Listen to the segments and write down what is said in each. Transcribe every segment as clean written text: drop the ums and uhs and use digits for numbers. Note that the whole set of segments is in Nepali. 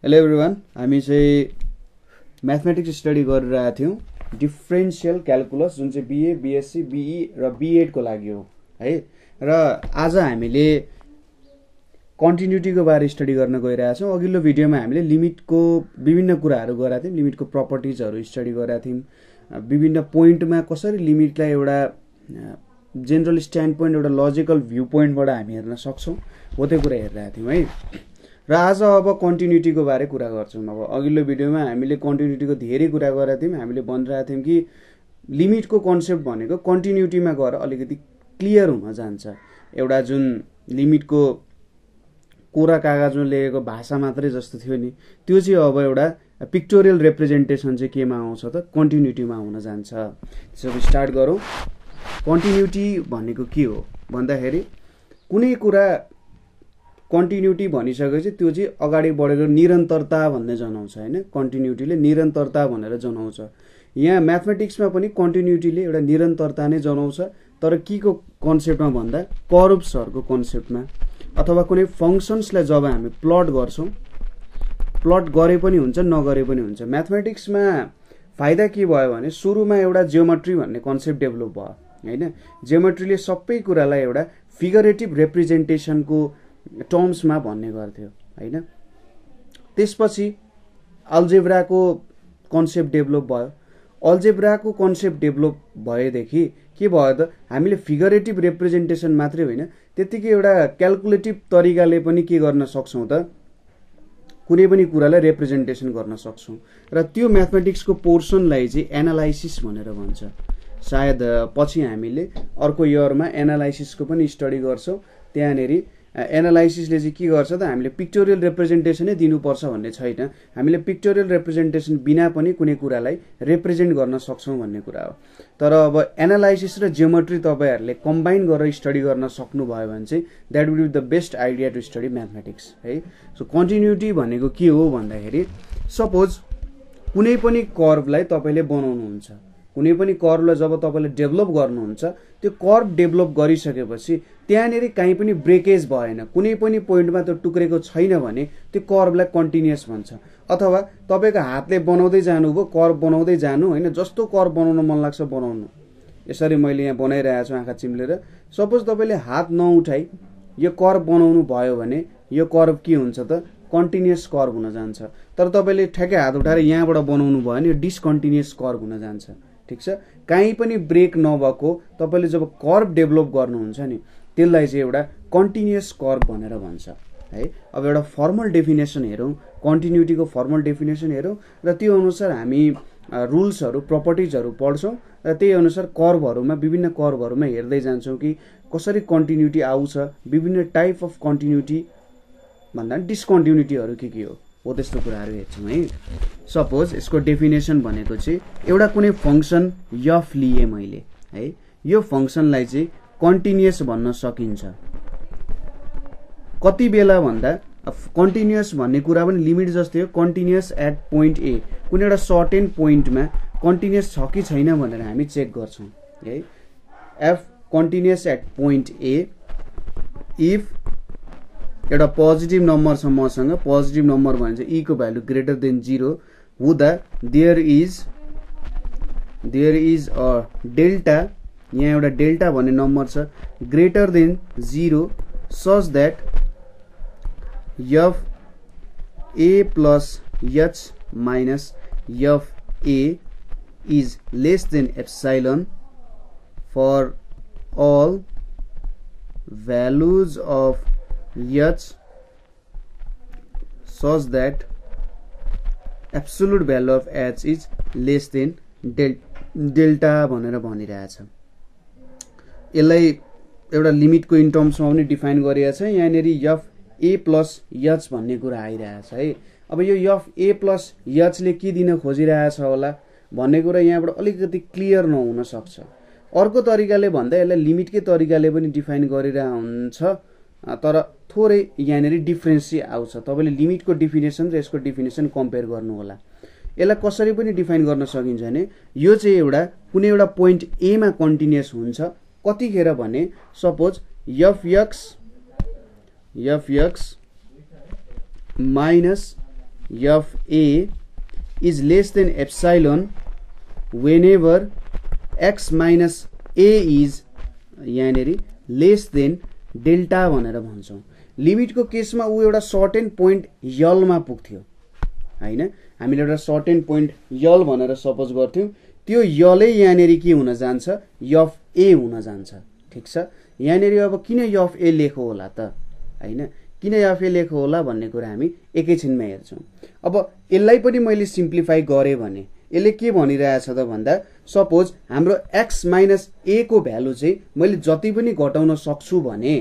हेलो एभ्रिवान, हामी चाहिँ म्याथमेटिक्स स्टडी गरिरहेका थियौँ। डिफरेन्शियल क्यालकुलस जुन चाहिँ बीए, बीएससी, बीई र बीएड को लागि हो है। र आज हामीले कन्टिन्युटी को बारे स्टडी गर्न गइरहेका छौँ। अघिल्लो भिडियोमा हामीले लिमिटको विभिन्न कुराहरू गरेका थियौँ, लिमिटको प्रपर्टिजहरू स्टडी गरेका थियौँ। विभिन्न पोइन्टमा कसरी लिमिटलाई एउटा जेनरल स्ट्यान्ड पोइन्ट, एउटा लजिकल भ्यू पोइन्टबाट हामी हेर्न सक्छौँ, हो त्यो कुरा हेरिरहेका थियौँ है। र आज अब कन्टिन्युटीको बारे कुरा गर्छौँ। अब अघिल्लो भिडियोमा हामीले कन्टिन्युटीको धेरै कुरा गरेका थियौँ। हामीले भनिरहेका थियौँ कि लिमिटको कन्सेप्ट भनेको कन्टिन्युटीमा गएर अलिकति क्लियर हुन जान्छ। एउटा जुन लिमिटको कोरा कागजमा लेखेको भाषा मात्रै जस्तो थियो नि, त्यो चाहिँ अब एउटा पिक्टोरियल रिप्रेजेन्टेसन चाहिँ केमा आउँछ त, कन्टिन्युटीमा आउन जान्छ। त्यसो स्टार्ट गरौँ। कन्टिन्युटी भनेको के हो भन्दाखेरि कुनै कुरा कन्टिन्युटी भनिसकेपछि त्यो चाहिँ अगाडि बढेको निरन्तरता भन्ने जनाउँछ हैन। कन्टिन्युटीले निरन्तरता भनेर जनाउँछ। यहाँ म्याथमेटिक्समा पनि कन्टिन्युटीले एउटा निरन्तरता नै जनाउँछ, तर के को कन्सेप्टमा भन्दा कर्भ्सहरुको कन्सेप्टमा, अथवा कुनै फंक्सन्सलाई जब हामी प्लट गर्छौं, प्लट गरे पनि हुन्छ नगरे पनि हुन्छ। म्याथमेटिक्समा फाइदा के भयो भने सुरुमा एउटा जियोमेट्री भन्ने कन्सेप्ट डेभलप भयो हैन। जियोमेट्रीले सबै कुरालाई एउटा फिगरेटिभ रिप्रेजेन्टेसनको टर्म्समा भन्ने गर्थ्यो हैन। त्यसपछि अल्जेब्राको कन्सेप्ट डेभलप भयो। अल्जेब्राको कन्सेप्ट डेभलप भएदेखि के भयो त, हामीले फिगरेटिभ रिप्रेजेन्टेसन मात्रै होइन, त्यतिकै एउटा क्याल्कुलेटिभ तरिकाले पनि के गर्न सक्छौं त, कुनै पनि कुरालाई रिप्रेजेन्टेसन गर्न सक्छौं। र त्यो म्याथमेटिक्सको पोर्सनलाई चाहिँ एनालाइसिस भनेर भन्छ। सायद पछि हामीले अर्को इयरमा एनालाइसिसको पनि स्टडी गर्छौं। त्यहाँनेरि एनालाइसिसले चाहिँ के गर्छ त, हामीले पिक्टोरियल रिप्रेजेन्टेसनै दिनुपर्छ भन्ने छैन। हामीले पिक्टोरियल रिप्रेजेन्टेसन बिना पनि कुनै कुरालाई रिप्रेजेन्ट गर्न सक्छौं भन्ने कुरा हो। तर अब एनालाइसिस र जियोमेट्री तपाईहरुले कम्बाइन गरेर स्टडी गर्न सक्नुभयो भने चाहिँ that would be the best idea to study mathematics है। सो कन्टिन्युटी भनेको के हो भन्दाखेरि, सपोज कुनै पनि कर्भलाई तपाईले बनाउनुहुन्छ, कुनै पनि कर्भलाई जब तपाईले डेभलप गर्नुहुन्छ, त्यो कर्भ डेभलप गरिसकेपछि त्यहाँनेरि कहीँ पनि ब्रेकेज भएन, कुनै पनि पोइन्टमा त्यो टुक्रेको छैन भने त्यो कर्भलाई कन्टिन्युअस भन्छ। अथवा तपाईको हातले बनाउँदै जानुभयो, कर्भ बनाउँदै जानु हैन, जस्तो कर्भ बनाउन मन लाग्छ बनाउनु। यसरी मैले यहाँ बनाइरहेको छु आँखा चिम्लेर। सपोज तपाईले हात नउठाई यो कर्भ बनाउनु भयो भने यो कर्भ के हुन्छ त, कन्टिन्युअस कर्भ हुन जान्छ। तर तपाईले ठ्याक्कै हात उठाएर यहाँबाट बनाउनु भयो भने यो डिसकन्टिन्युअस कर्भ हुन जान्छ। ठीक छ। कहीँ पनि ब्रेक नभएको तपाईले जब कर्भ डेभलप गर्नुहुन्छ नि, त्यसलाई चाहिँ एउटा कन्टिन्युअस कर्भ भनेर भन्छ है। अब एउटा फर्मल डेफिनेसन हेरौँ, कन्टिन्युटीको फर्मल डेफिनेसन हेरौँ, र त्यो अनुसार हामी रुल्सहरु, प्रपर्टिजहरु पढ्छौं, र त्यही अनुसार कर्भहरुमा, विभिन्न कर्भहरुमा हेर्दै जान्छौं कि कसरी कन्टिन्युटी आउँछ, विभिन्न टाइप अफ कन्टिन्युटी भन्दा डिसकन्टिन्युटीहरु के हो त्यस्तो कुराहरु हेर्छौं है। सपोज यसको डेफिनेसन भनेको चाहिँ एउटा कुनै फंक्सन एफ लिए मैले है, यो फंक्सनलाई चाहिँ कन्टिन्युअस भन्न सकिन्छ। कति बेला भन्दा कन्टिन्युअस भन्ने कुरा पनि लिमिट जस्तै हो, कन्टिन्युअस एट पोइन्ट ए, कुनै एउटा सर्टेन पोइन्टमा कन्टिन्युअस छ कि छैन भनेर हामी चेक गर्छौं है। F continuous at point A if एउटा पोजिटिभ नम्बर छ मसँग, पोजिटिभ नम्बर भने चाहिँ ई को भ्यालु ग्रेटर देन 0 हुँदा देयर इज अ डेल्टा, यहाँ एउटा डेल्टा भन्ने नम्बर छ greater than 0 such that F A plus H minus F A is less than epsilon for all values of h such that absolute value of h is less than delta भनेर भनिरहेछ। यसलाई एउटा लिमिटको इन टर्म्समा पनि डिफाइन गरिएको छ। यहाँनेरि एफ ए प्लस एच भन्ने कुरा आइरहेछ है। अब यो एफ ए प्लस एच ले के दिन खोजिरहेछ होला भन्ने कुरा यहाँबाट अलिकति क्लियर नहुन सक्छ। अर्को तरिकाले भन्दा यसलाई लिमिटकै तरिकाले पनि डिफाइन गरिरहेको हुन्छ, तर थोरै यहाँनेरि डिफरेन्स चाहिँ आउँछ। तपाईले लिमिटको डेफिनेसन र यसको डेफिनेसन कम्पेयर गर्नु होला। यसलाई कसरी पनि डिफाइन गर्न सकिन्छ भने यो चाहिँ एउटा कुनै एउटा पोइन्ट ए मा कन्टिन्युअस हुन्छ कतिखेर भने, suppose f x minus F A is less then epsilon whenever x minus a is यहाँनेरि लेस देन डेल्टा भनेर भन्छौं। लिमिटको केसमा उ एउटा सर्टेन पोइन्ट यल मा पुग्थ्यो हैन, हामीले एउटा सर्टेन पोइन्ट यल भनेर सपोज गर्थ्यौं, त्यो यलै यहाँनेरि के हुन जान्छ, एफ ए हुन जान्छ। ठीक छ, यहाँनेरि अब किन एफ ए लेखो होला त हैन, किन एफ ए लेखो होला भन्ने कुरा हामी एकैछिनमा हेर्छौं। अब यसलाई पनि मैले सिम्प्लिफाई गरे भने यसले के भनिरहेछ त भन्दा सपोज हाम्रो x माइनस a को भ्यालु चाहिँ मैले जति पनि घटाउन सक्छु भने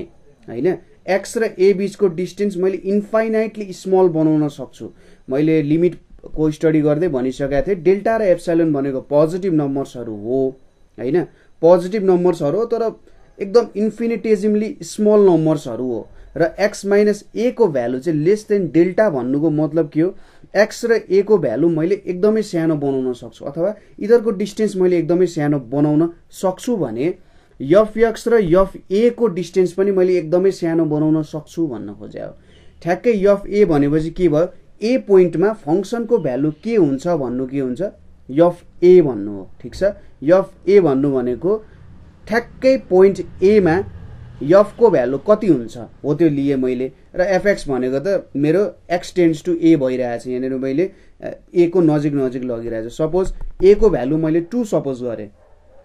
हैन, x र a बीचको डिस्टेन्स मैले इन्फाइनाइटली स्मल बनाउन सक्छु। मैले लिमिट को स्टडी गर्दै भनिसकेको थिएँ डेल्टा र एप्सिलोन भनेको पोजिटिभ नम्बर्सहरु हो हैन, पोजिटिभ नम्बर्सहरु हो तर एकदम इन्फिनिटेसिमली स्मल नम्बर्सहरु हो। र x माइनस a को भ्यालु चाहिँ लेस देन डेल्टा भन्नुको मतलब के हो, x र a को भ्यालु मैले एकदमै सानो बनाउन सक्छु अथवा इदरको डिस्टेन्स मैले एकदमै सानो बनाउन सक्छु भने एफ एक्स र एफ ए को डिस्टेन्स पनि मैले एकदमै सानो बनाउन सक्छु भन्न खोजे हो। ठ्याक्कै एफ ए भनेपछि के भयो, ए पोइन्टमा फंक्सनको भ्यालु के हुन्छ भन्नु के हुन्छ, एफ ए भन्नु हो। ठीक छ, एफ ए भन्नु भनेको ठ्याक्कै पोइन्ट ए मा एफ को भ्यालु कति हुन्छ हो त्यो लिए मैले, र एफ एक्स भनेको त मेरो एक्स टेन्ड्स टु ए भइरहेछ, यहाँनिर मैले ए को नजिक नजिक लगिरहेछ। सपोज ए को भ्यालु मैले 2 सपोज गरे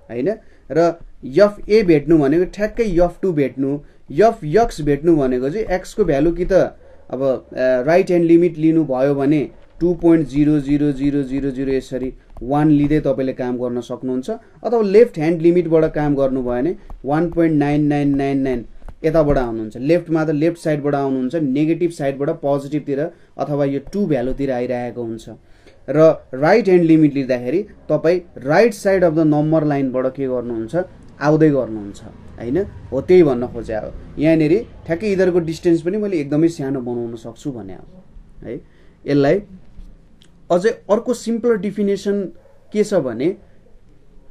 हैन, र एफ ए भेट्नु भनेको ठ्याक्कै एफ 2 भेट्नु, एफ एक्स भेट्नु भनेको चाहिँ एक्स को भ्यालु कि त अब राइट ह्यान्ड लिमिट लिनु भयो भने 2.00000 यसरी 1 लिँदै तपाईले काम गर्न सक्नुहुन्छ, अथवा लेफ्ट ह्यान्ड लिमिटबाट काम गर्नु भयो भने 1.9999 यताबाट आउनुहुन्छ, लेफ्टमा त लेफ्ट साइडबाट आउनुहुन्छ, नेगेटिभ साइडबाट पोजिटिभ तिर अथवा यो 2 भ्यालु तिर आइरहेको हुन्छ। र राइट ह्यान्ड लिमिट लिँदाखेरि तपाई right side of the number लाइनबाट के गर्नुहुन्छ, आउँदै गर्नुहुन्छ हैन, हो त्यही भन्न खोजे हो। यहाँनेरि ठ्याक्कै इदरको डिस्टेन्स पनि मैले एकदमै सानो बनाउन सक्छु भने हो है। यसलाई अझै अर्को सिम्पल डेफिनेसन के छ भने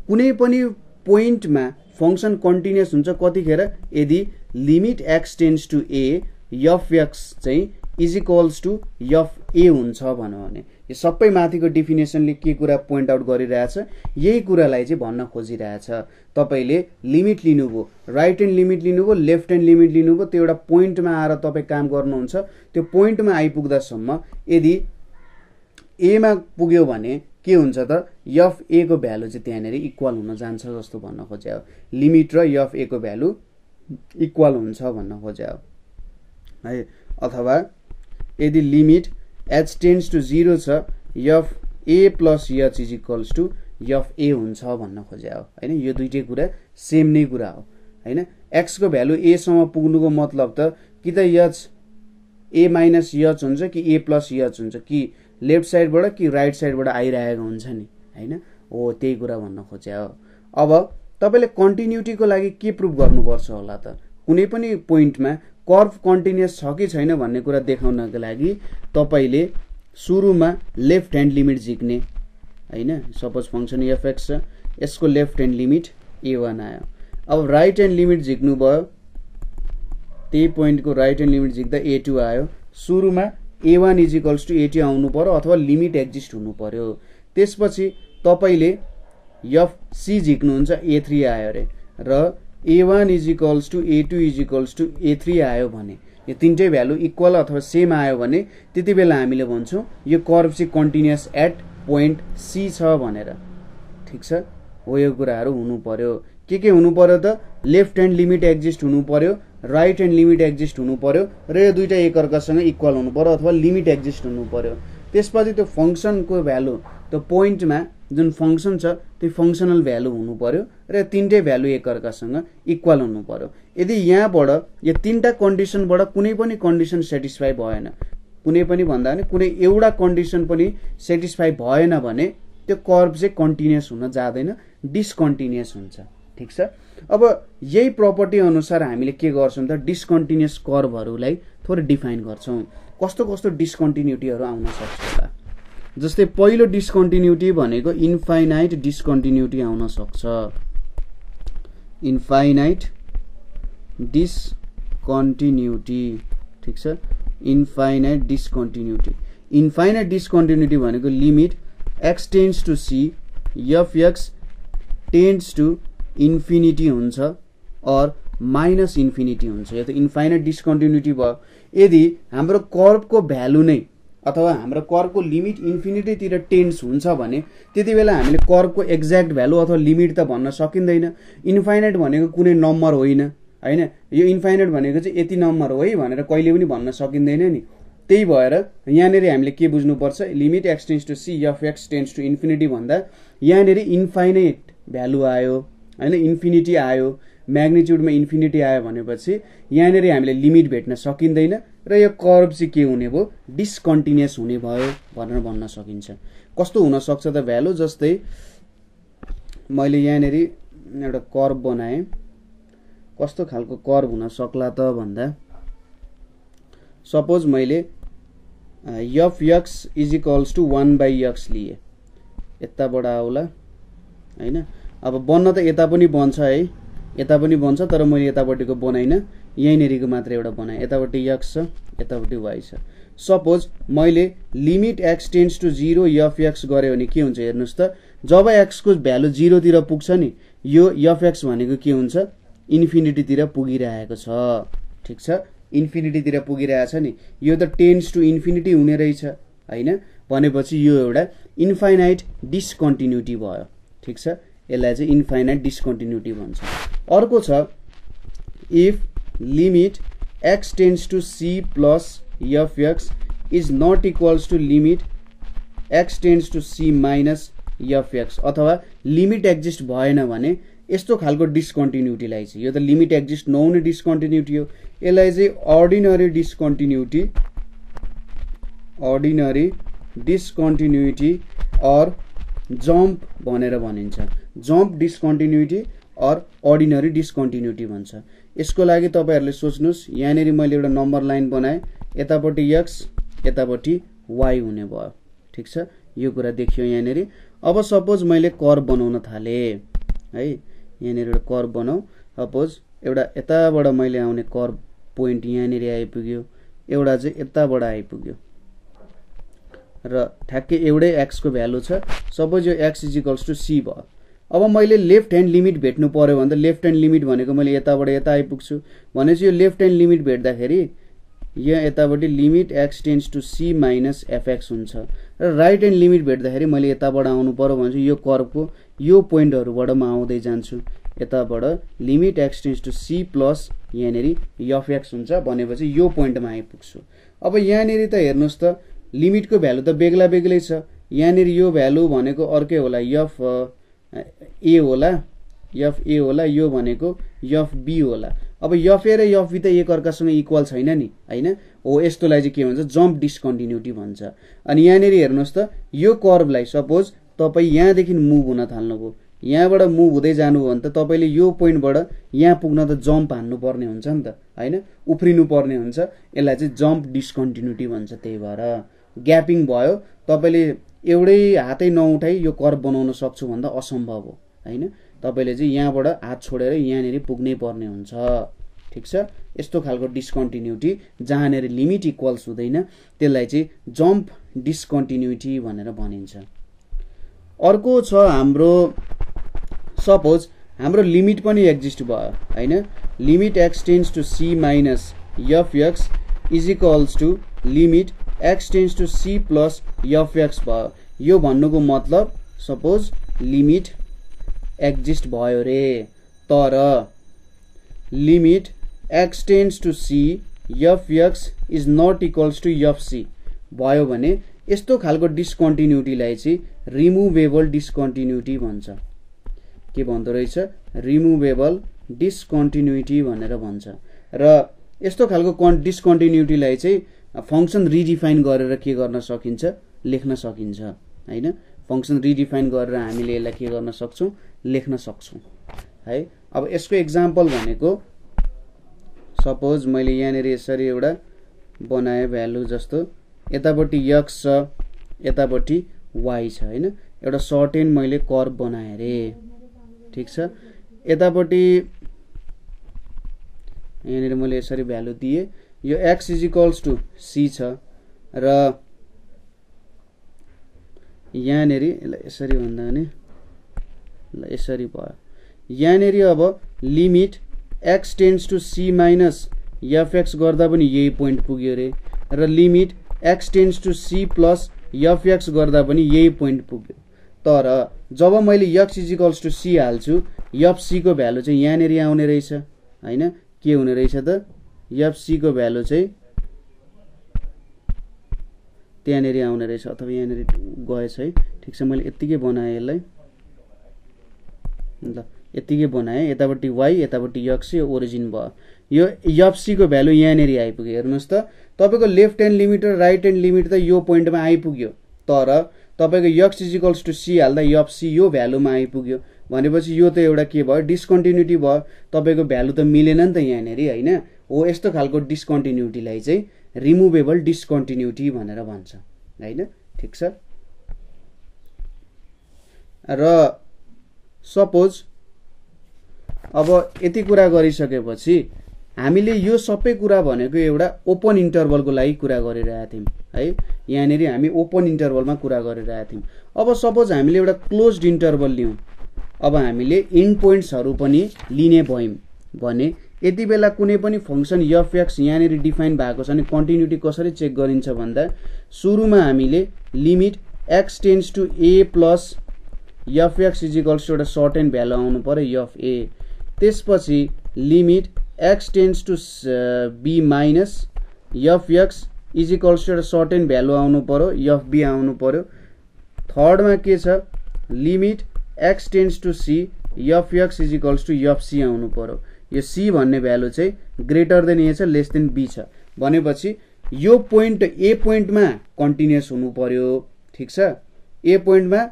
कुनै पनि पोइन्टमा फंक्सन कन्टिन्युअस हुन्छ कतिखेर, यदि limit x tends to a f x चाहिँ is equals to F A हुन्छ भन्यो भने यो सबै माथिको डेफिनेसनले के कुरा पोइन्ट आउट गरिरहेछ, यही कुरालाई चाहिँ भन्न खोजिरहेछ। तपाईले लिमिट लिनुभयो, राइट ह्यान्ड लिमिट लिनुभयो, लेफ्ट ह्यान्ड लिमिट लिनुभयो, त्यो एउटा पोइन्टमा आएर तपाई काम गर्नुहुन्छ, त्यो पोइन्टमा आइपुग्दासम्म यदि ए मा पुग्यो भने के हुन्छ त, एफ ए को भ्यालु चाहिँ त्यहाँनेरि इक्वल हुन जान्छ जस्तो भन्न खोजे हो। लिमिट र एफ ए को भ्यालु इक्वल हुन्छ भन्न खोजे हो है। अथवा यदि लिमिट h टेन्ड्स टु 0 छ, F A plus h is equals to F A हुन्छ भन्न खोजे हो हैन। यो दुईटै कुरा सेम नै कुरा हो हैन। x को भ्यालु a सम्म पुग्नुको मतलब त कि त h a माइनस h हुन्छ कि a प्लस h हुन्छ, कि लेफ्ट साइडबाट कि राइट साइडबाट आइरहेको हुन्छ नि हैन, हो त्यही कुरा भन्न खोजे हो। अब तपाईले कन्टिन्युटीको लागि के प्रुफ गर्नुपर्छ होला त, कुनै पनि पोइन्टमा कर्भ कन्टिन्युअस छ कि छैन भन्ने कुरा देखाउनको लागि तपाईले सुरुमा लेफ्ट ह्यान्ड लिमिट झिक्ने हैन। सपोज फंक्सन एफ एक्स छ, यसको लेफ्ट ह्यान्ड लिमिट a1 आयो। अब राइट ह्यान्ड लिमिट झिक्नु भयो, त्यही पोइन्टको राइट ह्यान्ड लिमिट झिक्दा a2 आयो। सुरुमा a1 is equals to a2 आउनु पर्यो अथवा लिमिट एक्जिस्ट हुनु पर्यो। त्यसपछि तपाईले एफ सी झिक्नुहुन्छ, a3 आयो रे, र a1 is equals to a2 is equals to a3 आयो भने यो तीनटै भ्यालु इक्वल अथवा सेम आयो भने त्यति बेला हामीले भन्छौं यो कर्भ चाहिँ कन्टिन्युअस एट पोइन्ट सी छ भनेर। ठीक छ, हो यो कुराहरु हुनु पर्यो। के हुनु पर्यो त, लेफ्ट ह्यान्ड लिमिट एक्जिस्ट हुनु पर्यो, राइट ह्यान्ड लिमिट एक्जिस्ट हुनु पर्यो, र यो दुईटा एकअर्कासँग इक्वल हुनु पर्यो अथवा लिमिट एक्जिस्ट हुनु पर्यो। त्यसपछि त्यो फंक्सनको भ्यालु त्यो पोइन्टमा जुन फंक्सन छ त्यो फंक्सनल भ्यालु हुनु पर्यो र तीनटै भ्यालु एकअर्कासँग इक्वल हुनु पर्यो। यदि यहाँबाट यो तीनटा कन्डिसनबाट कुनै पनि कन्डिसन सेटिस्फाई भएन, कुनै पनि भन्दा पनि कुनै एउटा कन्डिसन पनि सेटिस्फाई भएन भने त्यो कर्भ चाहिँ कन्टिन्युअस हुन जाँदैन, डिसकन्टिन्युअस हुन्छ। ठीक छ, अब यही प्रपर्टी अनुसार हामीले के गर्छौं त, डिसकन्टिन्युअस कर्भहरुलाई थोरै डिफाइन गर्छौं। कस्तो कस्तो डिसकन्टिन्युटीहरु आउन सक्छ होला, जस्तै पहिलो डिसकन्टिन्युटी भनेको इन्फाइनाइट डिसकन्टिन्युटी आउन सक्छ। इन्फाइनाइट डिसकन्टिन्युटी, ठीक छ, इन्फाइनाइट डिसकन्टिन्युटी इन्फाइनाइट डिस्कन्टिन्युटी भनेको limit x tends to c fx tends to infinity हुन्छ अर माइनस इन्फिनिटी हुन्छ। यो त इन्फाइनाइट डिस्कन्टिन्युटी भयो। यदि हाम्रो कर्वको भ्यालु नै अथवा हाम्रो कर्वको लिमिट इन्फिनिटीतिर टेन्ड्स हुन्छ भने त्यति बेला हामीले कर्वको एक्ज्याक्ट भ्यालु अथवा लिमिट त भन्न सकिँदैन। इन्फाइनाइट भनेको कुनै नम्बर होइन हैन, यो इन्फाइनाइट भनेको चाहिँ यति नम्बर हो है भनेर कहिले पनि भन्न सकिँदैन नि। त्यही भएर यहाँनेरि हामीले के बुझ्नुपर्छ, limit x tends to c fx tends to infinity भन्दा यहाँनेरि इन्फाइनाइट भ्यालु आयो हैन, इन्फिनिटी आयो, म्याग्निट्युडमा इन्फिनिटी आयो भनेपछि यहाँनेरि हामीले लिमिट भेट्न सकिँदैन र यो कर्व चाहिँ के हुने भयो, डिस्कन्टिन्युअस हुने भयो भनेर भन्न सकिन्छ। कस्तो हुन सक्छ त भ्यालु, जस्तै मैले यहाँनेरि एउटा कर्व बनाएँ। कस्तो खालको कर्व हुन सक्ला त भन्दा सपोज मैले fx is equals to 1/x लिए, यताबाट आउला हैन। अब बन्न त यता पनि बन्छ है, यता पनि बन्छ, तर मैले यतापट्टिको बनाइन, यहीँनेरिको मात्र एउटा बनाएँ। यतापट्टि x छ, यतापट्टि y छ। सपोज मैले limit x tends to 0 fx गरे भने के हुन्छ हेर्नुस् त, जब x को भ्यालु 0 तिर पुग्छ नि यो fx भनेको के हुन्छ, इन्फिनिटीतिर पुगिरहेको छ। ठीक छ, इन्फिनिटीतिर पुगिरहेछ नि, यो त टेन्ड्स टु इन्फिनिटी हुने रहेछ हैन, भनेपछि यो एउटा इन्फाइनाइट डिस्कन्टिन्युटी भयो। ठीक छ, यसलाई चाहिँ इन्फाइनाइट डिस्कन्टिन्युटी भन्छ। अर्को छ if limit x tends to c plus fx is not equals to limit x tends to c minus fx, अथवा लिमिट एक्जिस्ट भएन भने यस्तो खालको डिस्कन्टिन्युटीलाई चाहिँ, यो त लिमिट एक्जिस्ट नहुने डिस्कन्टिन्युटी हो, यसलाई चाहिँ अर्डिनरी डिस्कन्टिन्युटी अर जम्प भनेर भनिन्छ। जम्प डिस्कन्टिन्युटी अर अर्डिनरी डिस्कन्टिन्युटी भन्छ। यसको लागि तपाईहरुले सोच्नुस्, यहाँनेरि मैले एउटा नम्बर लाइन बनाए, यतापट्टि x यतापट्टि y हुने भयो। ठीक छ, यो कुरा देखियो यहाँनेरि। अब सपोज मैले कर्व बनाउन थाले है, यहाँनेरि एउटा कर्व बनाऊ। सपोज एउटा यताबाट मैले आउने कर्व पोइन्ट यहाँनेरि आइपुग्यो, एउटा चाहिँ यताबाट आइपुग्यो र ठ्याक्कै एउटै x को भ्यालु छ। सपोज यो x is equals to c भयो। अब मैले लेफ्ट ह्यान्ड लिमिट भेट्नु पर्यो भने त लेफ्ट ह्यान्ड लिमिट भनेको मैले यताबाट यता आइपुग्छु भनेपछि यो लेफ्ट ह्यान्ड लिमिट भेट्दाखेरि यहाँ यतापट्टि limit x tends to c minus fx हुन्छ र राइट ह्यान्ड लिमिट भेट्दाखेरि मैले यताबाट आउनु पर्यो भने यो कर्वको यो पोइन्टहरुबाट म आउँदै जान्छु। यताबाट limit x tends to c plus यहाँनेरि fx हुन्छ भनेपछि यो पोइन्टमा आइपुग्छु। अब यहाँनेरि त हेर्नुस् त लिमिटको भ्यालु त बेग्ला बेग्लै छ। यहाँनेरि यो भ्यालु भनेको अर्कै होला, f a होला, f a होला, यो भनेको f b होला। अब f a र f b त एक अर्कासँग इक्वल छैन नि हैन, हो यस्तोलाई चाहिँ के भन्छ, जम्प डिस्कन्टिन्युटी भन्छ। अनि यहाँनेरि हेर्नुस् त यो कर्वलाई सपोज तपाई यहाँदेखि मुभ हुन थाल्नुभयो, यहाँबाट मुभ हुँदै जानु हो भने त तपाईले यो पोइन्टबाट यहाँ पुग्न त जम्प हान्नु पर्ने हुन्छ नि त हैन, उफ्रिनु पर्ने हुन्छ। यसलाई चाहिँ जम्प डिस्कन्टिन्युटी भन्छ। त्यही भएर ग्यापिङ भयो, तपाईले एउटै हातै नउठाई यो कर्व बनाउन सक्छु भन्दा असम्भव हो हैन, तपाईले चाहिँ यहाँबाट हात छोडेर यहाँनेरि पुग्नै पर्ने हुन्छ। ठीक छ, यस्तो खालको डिस्कन्टिन्युटी जहाँनेरि लिमिट इक्वल्स हुँदैन त्यसलाई चाहिँ जम्प डिस्कन्टिन्युटी भनेर भनिन्छ। अर्को छ हाम्रो सपोज हाम्रो लिमिट पनि एक्जिस्ट भयो हैन, limit x tends to c minus fx is equals to limit x tends to c plus fx भयो। यो भन्नुको मतलब सपोज लिमिट एक्जिस्ट भयो रे, तर limit x tends to c fx is not equals to fc भयो भने यस्तो खालको डिस्कन्टिन्युटीलाई चाहिँ रिमुभेबल डिस्कन्टिन्युटी भन्छ। के भन्दो रहेछ, रिमुभेबल डिस्कन्टिन्युटी भनेर भन्छ। र यस्तो खालको डिस्कन्टिन्युटीलाई चाहिँ फंक्सन रिडिफाइन गरेर के गर्न सकिन्छ, लेख्न सकिन्छ हैन। फंक्सन रिडिफाइन गरेर हामीले यसलाई के गर्न सक्छौं, लेख्न सक्छौं है। अब यसको एक्जाम्पल भनेको सपोज मैले यहाँनेरि यसरी एउटा बनाए भ्यालु जस्तो, यतापट्टि x छ यतापट्टि y छ हैन, एउटा सर्टेन मैले कर्व बनाए रे। ठीक छ, यतापट्टि यहाँनेरि मैले यसरी भ्यालु दिए, यो x is equals to c छ र यहाँनेरि यसरी भन्दा भने ल यसरी भयो। यहाँनेरि अब limit x tends to c minus fx गर्दा पनि यही पोइन्ट पुग्यो रे र limit x tends to c plus fx गर्दा पनि यही पोइन्ट पुग्यो। तर जब मैले x इजिकल्स टु c हाल्छु fc को भ्यालु चाहिँ यहाँनेरि आउने रहेछ हैन। के हुने रहेछ त fc को भ्यालु चाहिँ त्यहाँनेरि आउने रहेछ अथवा यहाँनेरि गएछ है। ठीक छ मैले यतिकै बनाएँ यसलाई ल यतिकै बनाएँ। यतापट्टि y यतापट्टि x यो ओरिजिन भयो। यो fc को भ्यालु यहाँनेरि आइपुग्यो। हेर्नुस् त तपाईको लेफ्ट ह्यान्ड लिमिट र राइट ह्यान्ड लिमिट त यो पोइन्टमा आइपुग्यो तर तपाईको x इजिकल्स टु c हाल्दा fc यो भ्यालुमा आइपुग्यो भनेपछि यो त एउटा के भयो डिस्कन्टिन्युटी भयो। तपाईको भ्यालु त मिलेन नि त यहाँनेरि हैन। हो यस्तो खालको डिस्कन्टिन्युटीलाई चाहिँ रिमुभेबल डिस्कन्टिन्युटी भनेर भन्छ हैन। ठीक छ र सपोज अब यति कुरा गरिसकेपछि हामीले यो सबै कुरा भनेको एउटा ओपन इन्टरभलको लागि कुरा गरिरहेका थियौं है। यहाँनेरि हामी ओपन इन्टरभलमा कुरा गरिरहेका थियौं। अब सपोज हामीले एउटा क्लोज्ड इन्टरभल लियौं। अब हामीले एन्ड पोइन्ट्सहरु पनि लिने भयौं भने यति बेला कुनै पनि फंक्सन fx यहाँनेरि डिफाइन भएको छ भने कन्टिन्युटी कसरी चेक गरिन्छ भन्दा सुरुमा हामीले limit x tends to a plus fx is equals to एउटा सर्टेन भ्यालु आउनु पर्यो fa। त्यसपछि limit x tends to b minus fx is equals to एउटा सर्टेन भ्यालु आउनु पर्यो fb आउनु पर्यो। थर्डमा के छ limit x tends to c fx is equals to fc आउनु पर्यो। यो c भन्ने भ्यालु चाहिँ ग्रेटर देन a छ लेस देन b छ भनेपछि यो पोइन्ट a पोइन्टमा कन्टिन्युअस हुनु पर्यो। ठीक छ a पोइन्टमा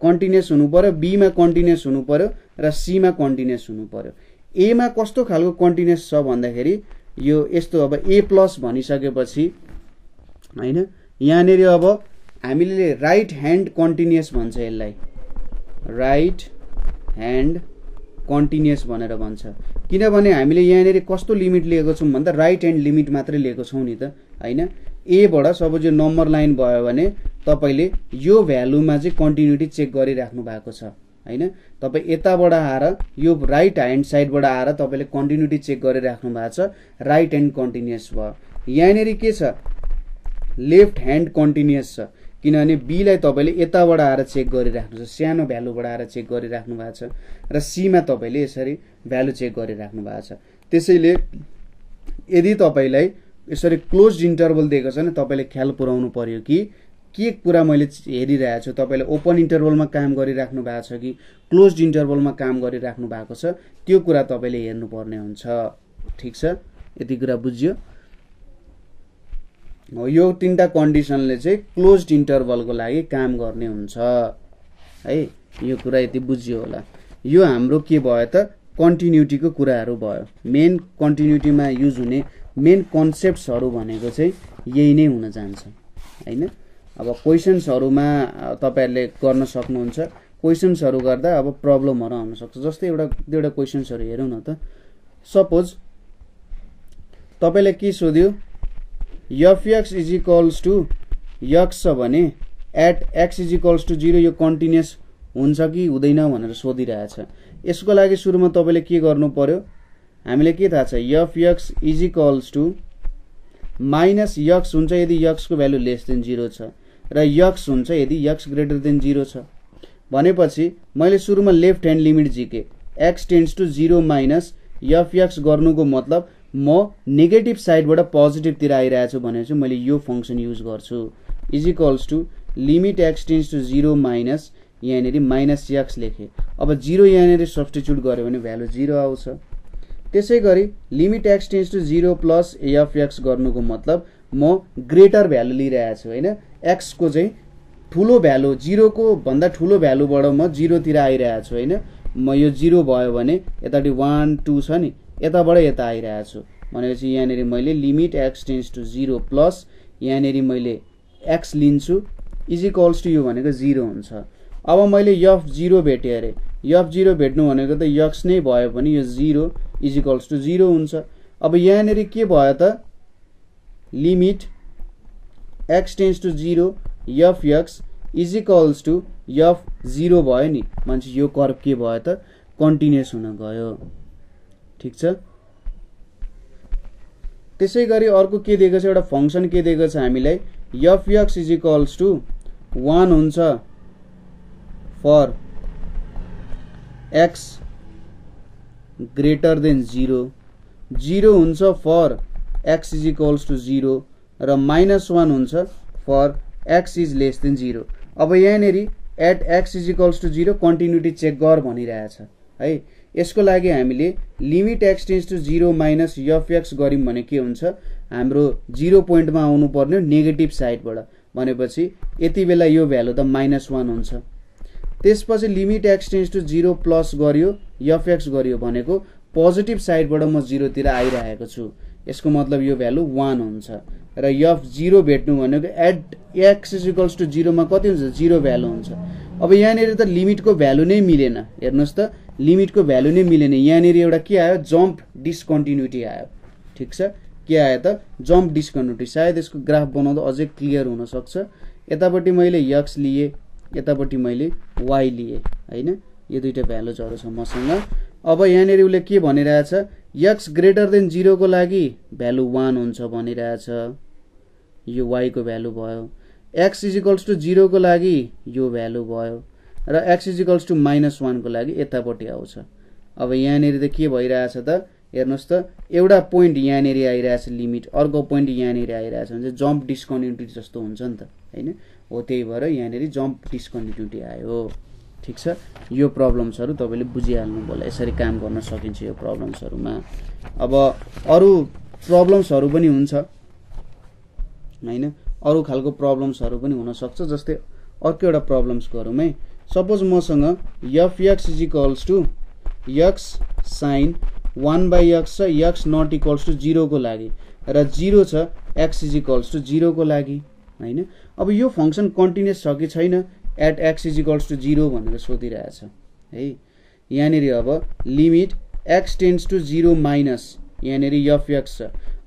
कन्टिन्युअस हुनु पर्यो b मा कन्टिन्युअस हुनु पर्यो र c मा कन्टिन्युअस हुनु पर्यो। a मा कस्तो खालको कन्टिन्युअस छ भन्दाखेरि यो यस्तो अब a प्लस भनिसकेपछि हैन यहाँनेरि अब हामीले राइट ह्यान्ड कन्टिन्युअस भन्छ यसलाई राइट ह्यान्ड कन्टिन्युअस भनेर भन्छ। किनभने हामीले यहाँनेरि कस्तो लिमिट लिएको छौं भन्दा राइट ह्यान्ड लिमिट मात्रै लिएको छौं नि त हैन। a बाट सपोज यो नम्बर लाइन भयो भने तपाईले यो भ्यालुमा चाहिँ कन्टिन्युटी चेक गरिराख्नु भएको छ हैन। तपाई यताबाट आएर यो राइट ह्यान्ड साइडबाट आएर तपाईले कन्टिन्युटी चेक गरिराख्नु भएको छ राइट ह्यान्ड कन्टिन्युअस भयो। यहाँनेरि के छ लेफ्ट ह्यान्ड कन्टिन्युअस छ किनभने b लाई तपाईले यताबाट आएर चेक गरिराख्नु छ सानो भ्यालुबाट आएर चेक गरिराख्नु भएको छ र c मा तपाईले यसरी भ्यालु चेक गरिराख्नु भएको छ। त्यसैले यदि तपाईलाई यसरी क्लोज्ड इन्टरभल दिएको छ भने तपाईले ख्याल पुर्याउनु पर्यो कि के कुरा मैले हेरिरहेको छु तपाईले ओपन इन्टरभलमा काम गरिराख्नु भएको छ कि क्लोज्ड इन्टरभलमा काम गरिराख्नु भएको छ त्यो कुरा तपाईले हेर्नु पर्ने हुन्छ। ठीक छ यति कुरा बुझ्यो। यो तीनटा कन्डिसनले चाहिँ क्लोज्ड इन्टरभलको लागि काम गर्ने हुन्छ है। यो कुरा यति बुझ्यो होला। यो हाम्रो के भयो त कन्टिन्युटीको कुराहरु भयो। मेन कन्टिन्युटीमा युज हुने मेन कन्सेप्ट्सहरु भनेको चाहिँ यही नै हुन जान्छ हैन। अब क्वेशन्सहरुमा तपाईहरुले गर्न सक्नुहुन्छ। क्वेशन्सहरु गर्दा अब प्रब्लमहरु आउन सक्छ। जस्तै एउटा क्वेशन्सहरु हेरौँ न त। सपोज तपाईले के सोध्यो fx is equals to x छ भने at x is equals to 0 यो कन्टिन्युअस हुन्छ कि हुँदैन भनेर सोधिरहेछ। यसको लागि सुरुमा तपाईले के गर्नु पर्यो हामीले के थाहा छ fx is equals to minus x हुन्छ यदि x को भ्यालु लेस देन 0 छ र x हुन्छ यदि x ग्रेटर देन 0 छ भनेपछि मैले सुरुमा लेफ्ट ह्यान्ड लिमिट झिके x tends to 0 minus fx गर्नुको मतलब म नेगेटिभ साइडबाट पोजिटिभ तिर आइरहेछु भनेपछि मैले यो फंक्सन युज गर्छु is equals to limit x tends to 0 minus यहाँनेरि माइनस x लेखे। अब 0 यहाँनेरि सब्स्टिट्युट गर्यो भने भ्यालु 0 आउँछ। त्यसैगरी limit x tends to 0 plus fx गर्नुको मतलब म ग्रेटर भ्यालु लिइरहेको छु हैन। x को चाहिँ ठूलो भ्यालु 0 को भन्दा ठूलो भ्यालुबाट म 0 तिर आइरहेको छु हैन। म यो 0 भयो भने यताटी 1 2 छ नि यताबाट यता आइरहेको छु भनेपछि यहाँनेरि मैले limit x tends to 0 plus यहाँनेरि मैले x लिन्छु इज इक्वल्स टु यो भनेको 0 हुन्छ। अब मैले f0 भेटे अरे f0 भेट्नु भनेको त x नै भयो भने यो 0 इज इक्वल्स टु 0 हुन्छ। अब यहाँनेरि के भयो त limit x tends to 0 fx is equals to F 0 भयो नि मान्छे यो कर्व के भयो त कन्टिन्युअस हुन गयो ठीक छ त्यसैगरी अर्को के दिएको छ एउटा फंक्सन के दिएको छ हामीलाई fx इज इक्वल्स टु 1 हुन्छ फर x ग्रेटर देन 0 0 हुन्छ for x is equals to 0 र -1 हुन्छ for x is less than 0 अब यहाँनेरि at x is equals to 0 continuity check गर भनिरहेछ है यसको लागि हामीले limit x tends to 0 minus fx गर्यौं भने के हुन्छ हाम्रो 0 पोइन्टमा आउनु पर्ने नेगेटिभ साइडबाट भनेपछि यति बेला यो भ्यालु त -1 हुन्छ त्यसपछि limit x tends to 0 plus गर्यो fx गर्यो भनेको पोजिटिभ साइडबाट म 0 तिर आइरहेको छु यसको मतलब यो भ्यालु 1 हुन्छ र f0 भेट्नु भनेको at x is equals to 0 मा कति हुन्छ 0 भ्यालु हुन्छ अब यहाँनेरि त लिमिटको भ्यालु नै मिलेन हेर्नुस् त लिमिटको भ्यालु नै मिलेन यहाँनेरि एउटा के आयो जम्प डिस्कन्टिन्युटी आयो ठीक छ के आयो त जम्प डिस्कन्टिन्युटी सायद यसको ग्राफ बनाउँदा अझै क्लियर हुन सक्छ यतापट्टि मैले x लिए यतापट्टि मैले y लिए हैन यो दुईटा भ्यालुजहरु छ मसँग अब यहाँनेरि उले के भनिरहेछ x ग्रेटर देन 0 को लागि भ्यालु 1 हुन्छ भनिरहेछ यो y को भ्यालु भयो x इज इक्वल्स टु 0 को लागि यो भ्यालु भयो र x इज इक्वल्स टु -1 को लागि यतापट्टि आउँछ अब यहाँनेरि त के भइरहेछ त हेर्नुस् त एउटा पोइन्ट यहाँनेरि आइरहेछ लिमिट अर्को पोइन्ट यहाँनेरि आइरहेछ भने जम्प डिस्कन्टिन्युटी जस्तो हुन्छ नि त हैन हो त्यही भएर यहाँनेरि जम्प डिस्कन्टिन्युटी आयो ठीक छ यो प्रब्लम्सहरु तपाईले बुझिहाल्नु होला यसरी काम गर्न सकिन्छ यो प्रब्लम्सहरुमा अब अरु प्रब्लम्सहरु पनि हुन्छ हैन अरु खालको प्रब्लम्सहरु पनि हुन सक्छ जस्तै अर्को एउटा प्रब्लम्स गरौँ है सपोज मसँग fx is equals to x sin 1/x छ x नट इक्वल्स टु 0 को लागि र 0 छ x इज इक्वल्स टु 0 को लागि हैन अब यो फंक्सन कन्टिन्युअस छ कि छैन at x is equals to 0 भनेर सोधिरहेछ है यहाँनेरि अब limit x tends to 0 minus यहाँनेरि fx छ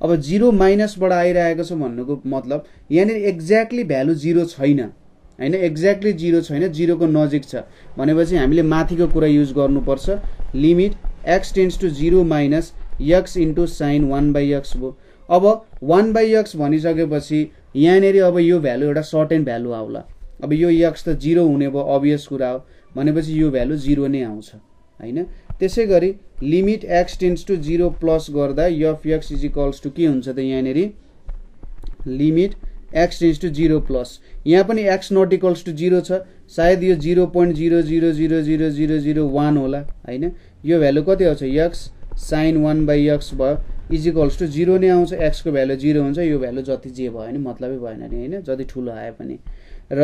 अब 0 माइनस बाट आइरहेको छ भन्नुको मतलब यहाँनेरि एक्ज्याक्टली भ्यालु 0 छैन हैन एक्ज्याक्टली 0 छैन 0 को नजिक छ भनेपछि हामीले माथिको कुरा युज गर्नुपर्छ limit x tends to 0 minus x into sin 1/x भो अब 1/x भनिसकेपछि यहाँनेरि अब यो भ्यालु एउटा सर्टेन भ्यालु आउला अब यो x त 0 हुने भयो अभियस कुरा हो भनेपछि यो भ्यालु 0 नै आउँछ हैन त्यसैगरी limit x tends to 0 plus गर्दा fx इज इक्वल्स टु के हुन्छ त यहाँनेरि limit x tends to 0 plus यहाँ पनि x नट इक्वल्स टु 0 छ सायद यो 0.0000001 होला हैन यो भ्यालु कति आउँछ x sin 1/x भयो इज इक्वल्स टु 0 नै आउँछ x को भ्यालु 0 हुन्छ यो भ्यालु जति जे भयो नि मतलबै भएन नि हैन जति ठुलो आए पनि र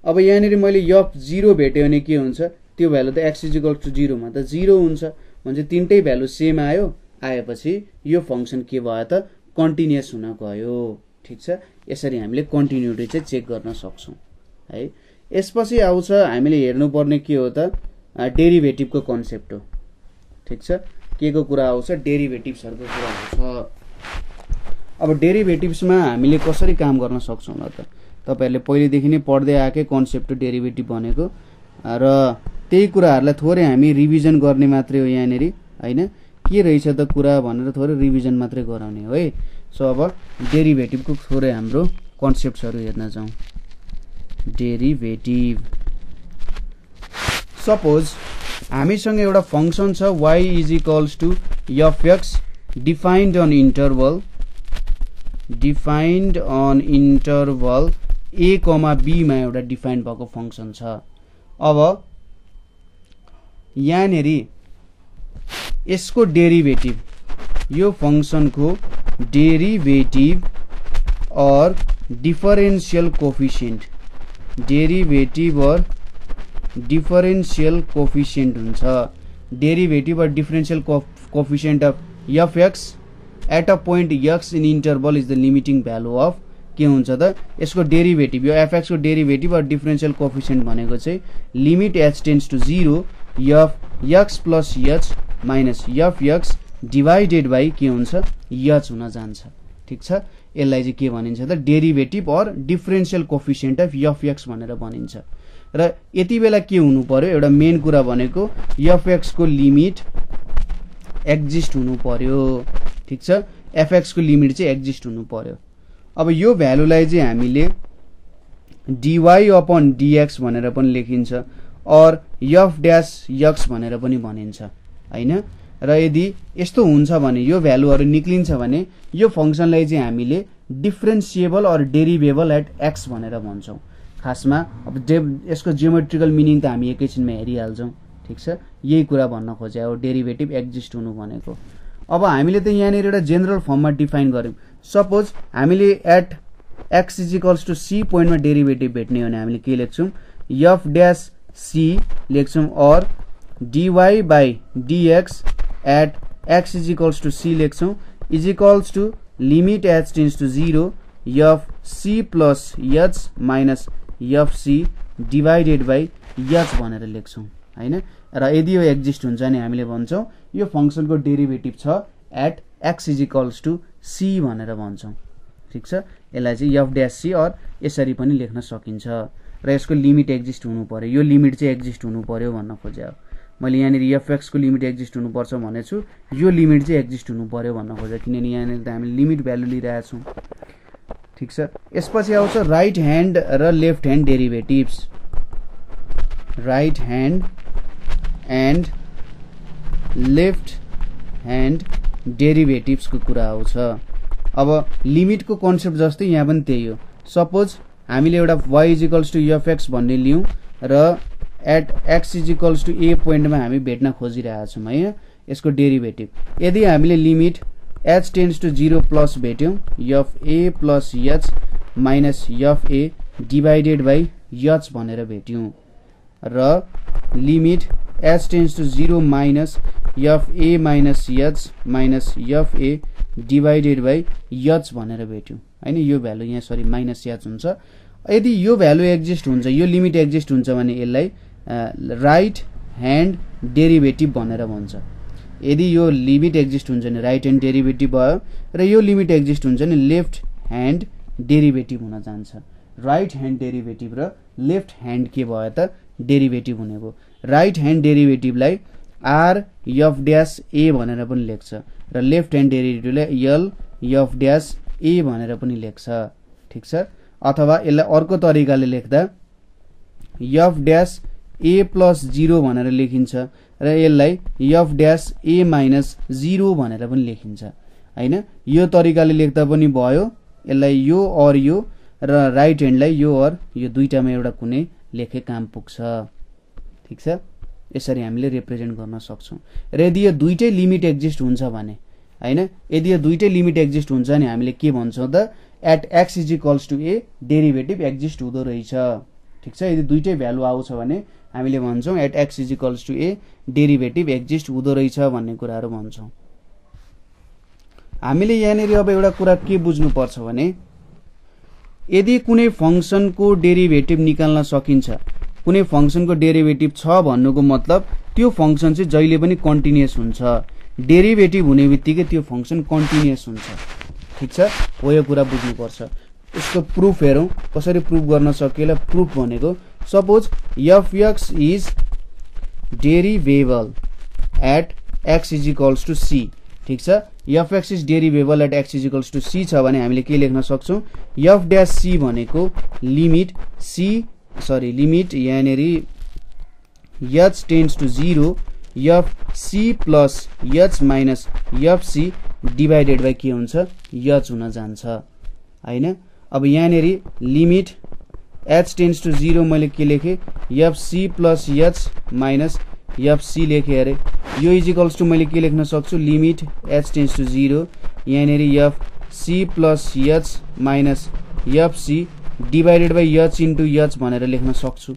अब यहाँनेरि मैले f0 भेट्यो भने के हुन्छ त्यो भ्यालु त x इज इक्वल्स टु 0 मा त 0 हुन्छ भने तीनटै भ्यालु सेम आयो आएपछि यो फंक्सन के भयो त कन्टिन्युअस हुन गयो ठीक छ यसरी हामीले कन्टिन्युटी चाहिँ चेक गर्न सक्छौं है यसपछि आउँछ हामीले हेर्नु पर्ने के हो त डेरिभेटिभ को कन्सेप्ट हो ठीक छ के को कुरा आउँछ डेरिभेटिभ्सहरुको कुरा आउँछ अब डेरिभेटिभ्समा हामीले कसरी काम गर्न सक्छौं ल त तपाईहरुले पहिले देखि नै पढ्दै आएकै कन्सेप्ट हो डेरिभेटिभ भनेको र त्यही कुराहरुलाई थोरै हामी रिभिजन गर्ने मात्रै हो यहाँनेरि हैन के रहेछ त कुरा भनेर थोरै रिभिजन मात्रै गराउने हो है सो अब डेरिभेटिभ को थोरै हाम्रो कन्सेप्ट्सहरु हेर्न जाउँ डेरिभेटिभ सपोज हामीसँग एउटा फंक्सन छ y is equals to fx defined on interval a, b मा एउटा डिफाइन्ड भएको फंक्सन छ अब यहाँनेरि यसको डेरिभेटिभ यो फंक्सन को derivative or differential coefficient derivative or differential coefficient हुन्छ derivative or differential coefficient of fx at a point x in interval is the limiting value of के हुन्छ त यसको डेरिभेटिभ यो fx को डेरिभेटिभ और डिफरेंशियल कोफिशिएंट भनेको चाहिँ limit h tends to 0 f(x + h - fx divided by के हुन्छ h हुन जान्छ ठीक छ यसलाई चाहिँ के भनिन्छ त derivative or differential coefficient of f x भनेर भनिन्छ। र यति बेला के हुनु पर्यो, एउटा मेन कुरा भनेको एफ एक्स को लिमिट एक्जिस्ट हुनु पर्यो। ठीक छ, एफ एक्स को लिमिट चाहिँ एक्जिस्ट हुनु पर्यो। अब यो भ्यालुलाई चाहिँ हामीले dy अपन dx भनेर पनि लेखिन्छ और एफ ड्यास एक्स भनेर पनि भनिन्छ हैन। र यदि यस्तो हुन्छ भने यो भ्यालुहरु निक्लिन्छ भने यो फंक्सनलाई चाहिँ हामीले डिफरेन्शिएबल और डेरिभेबल एट एक्स भनेर भन्छौं। खासमा अब यसको जियोमेट्रिकल मिनिङ त हामी एकैछिनमा हेरिहाल्छौं। ठीक छ, यही कुरा भन्न खोजे हो डेरिभेटिभ एक्जिस्ट हुनु भनेको। अब हामीले त यहाँनिर एउटा जेनरल फर्ममा डिफाइन गर्यौं। सपोज हामीले at x equals to c पोइन्टमा डेरिभेटिभ भेट्ने हो भने हामीले के लेख्छौं, एफ ड्यास c लेख्छौं or dy by dx at x equals to c लेख्छौं is equals to limit h tends to 0 f c plus h minus f c divided by h भनेर लेख्छौं हैन। र यदि यो एक्जिस्ट हुन्छ भने हामीले भन्छौं यो फंक्सनको डेरिभेटिभ छ at x equals to c भनेर भन्छौं। ठीक छ, यसलाई चाहिँ एफ ड्यास c और यसरी पनि लेख्न सकिन्छ। र यसको लिमिट एक्जिस्ट हुनु पर्यो, यो लिमिट चाहिँ एक्जिस्ट हुनु पर्यो भन्न खोजे हो। मैले यहाँनिर एफ एक्स को लिमिट एक्जिस्ट हुनुपर्छ भनेछु, यो लिमिट चाहिँ एक्जिस्ट हुनु पर्यो भन्न खोजे, किनभने यहाँनिर त हामीले लिमिट भ्यालु लिइरहेका छौं। ठीक छ, यसपछि आउँछ राइट ह्यान्ड र left hand derivatives. Right hand and left hand derivatives को कुरा आउँछ। अब लिमिट को कन्सेप्ट जस्तै यहाँ पनि त्यही हो। सपोज हामीले एउटा y equals to f x भन्ने लियौं र at x equals to a पोइन्टमा हामी भेट्न खोजिरहेका छौं है यसको डेरिभेटिभ। यदि हामीले limit h tends to 0 plus भेट्यौं f a plus h minus f a divided by h भनेर भेट्यौं र limit h tends to 0 minus f a minus h minus f a divided by h भनेर भेट्यौं हैन। यो भ्यालु यहाँ सरी माइनस h हुन्छ। यदि यो भ्यालु एक्जिस्ट हुन्छ, यो लिमिट एक्जिस्ट हुन्छ भने यसलाई राइट ह्यान्ड डेरिभेटिभ भनेर भन्छ। यदि यो लिमिट एक्जिस्ट हुन्छ भने राइट ह्यान्ड डेरिभेटिभ भयो र यो लिमिट एक्जिस्ट हुन्छ भने लेफ्ट ह्यान्ड डेरिभेटिभ हुन जान्छ। राइट ह्यान्ड डेरिभेटिभ र लेफ्ट ह्यान्ड के भयो त डेरिभेटिभ हुने भयो। राइट ह्यान्ड डेरिभेटिभलाई आर एफ ड्यास ए भनेर पनि लेख्छ र लेफ्ट ह्यान्ड डेरिभेटिभलाई एल एफ ड्यास ए भनेर पनि लेख्छ। ठीक छ, अथवा यसलाई अर्को तरिकाले लेख्दा एफ ड्यास ए प्लस 0 भनेर लेखिन्छ र यसलाई एफ ड्यास ए माइनस 0 भनेर पनि लेखिन्छ हैन। यो तरिकाले लेख्दा पनि भयो, यसलाई यो और यो र राइट ह्यान्डलाई यो और यो दुईटामा एउटा कुनै लेखे काम पुग्छ। ठीक छ, यसरी हामीले रिप्रेजेन्ट गर्न सक्छौं। र यदि यो दुईटै लिमिट एक्जिस्ट हुन्छ भने हैन, यदि यो दुईटै लिमिट एक्जिस्ट हुन्छ भने हामीले के भन्छौं त at x equals to a derivative exist हुँदो रहेछ। ठीक छ, यदि दुईटै भ्यालु आउँछ भने हामीले भन्छौं at x equals to a derivative exist हुँदो रहेछ भन्ने कुराहरु भन्छौं। हामीले यहाँनिर अब एउटा कुरा के बुझ्नु पर्छ भने यदि कुनै फंक्सनको डेरिभेटिभ निकाल्न सकिन्छ, कुनै फंक्सनको डेरिभेटिभ छ भन्नुको मतलब त्यो फंक्सन चाहिँ जहिले पनि कन्टिन्युअस हुन्छ। डेरिभेटिभ हुने बित्तिकै त्यो फंक्सन कन्टिन्युअस हुन्छ। ठीक छ, हो यो कुरा बुझ्नुपर्छ। यसको प्रुफ हेरौं, कसरी प्रुफ गर्न सकिएला। प्रुफ भनेको suppose f x is derivable at x equals to c। ठीक छ, f x is derivable at x equals to c छ भने हामीले के लेख्न सक्छौं, एफ ड्यास c भनेको लिमिट लिमिट यहाँनेरि h tends to 0 f c plus h minus f c divided by के हुन्छ h हुन जान्छ हैन। अब यहाँनेरि लिमिट h टेन्ड्स टु 0 मैले के लेखे F c plus h minus f c लेखे अरे। यो इज इक्वल्स टु मैले के लेख्न सक्छु लिमिट h टेन्ड्स टु 0 यहाँनेरि f c plus h minus f c divided by h into h भनेर लेख्न सक्छु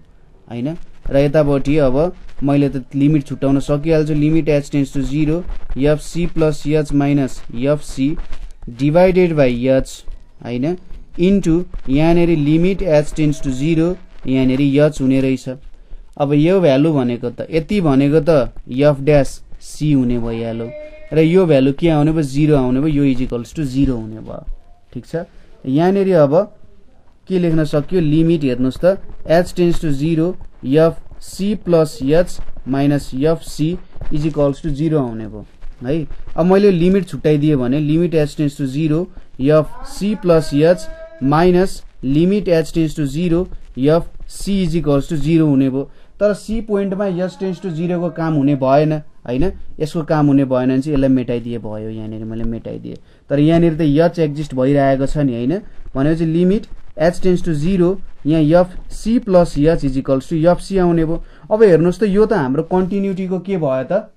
हैन। र यतापट्टि अब मैले त लिमिट छुटाउन सकिहाल्छु, limit h tends to 0 f c plus h minus f c divided by h हैन इन्टु यहाँनेरि लिमिट h टेन्ड्स टु 0 यहाँनेरि h हुने रहेछ। अब यो भ्यालु भनेको त यति भनेको त एफ ड्यास c हुने भइहाल्यो र यो भ्यालु के आउने भयो 0 आउने भयो, यो इज इक्वल्स टु 0 हुने भयो। ठीक छ। यहाँनेरि अब के लेख्न सक्यो लिमिट हेर्नुस् त h tends to 0 f c plus H minus f c is equals to 0 आउने भयो है। अब मैले लिमिट छुट्याइदिए भने limit h tends to 0 f c plus H minus limit h tends to 0 f c is equals to 0 हुने भयो। तर सी पोइन्टमा h टेन्ड्स टु 0 को काम हुने भएन हैन, यसको काम हुने भएन भने चाहिँ यसलाई मेटाइदिए भयो। यहाँनेरि मैले मेटाइदिए, तर यहाँनेरि त h एक्जिस्ट भइरहेको छ नि हैन, भनेपछि लिमिट h टेन्ड्स टु 0 यहाँ f c plus h is equals to f c आउने भयो। अब हेर्नुस् त यो त हाम्रो कन्टिन्युटीको के भयो त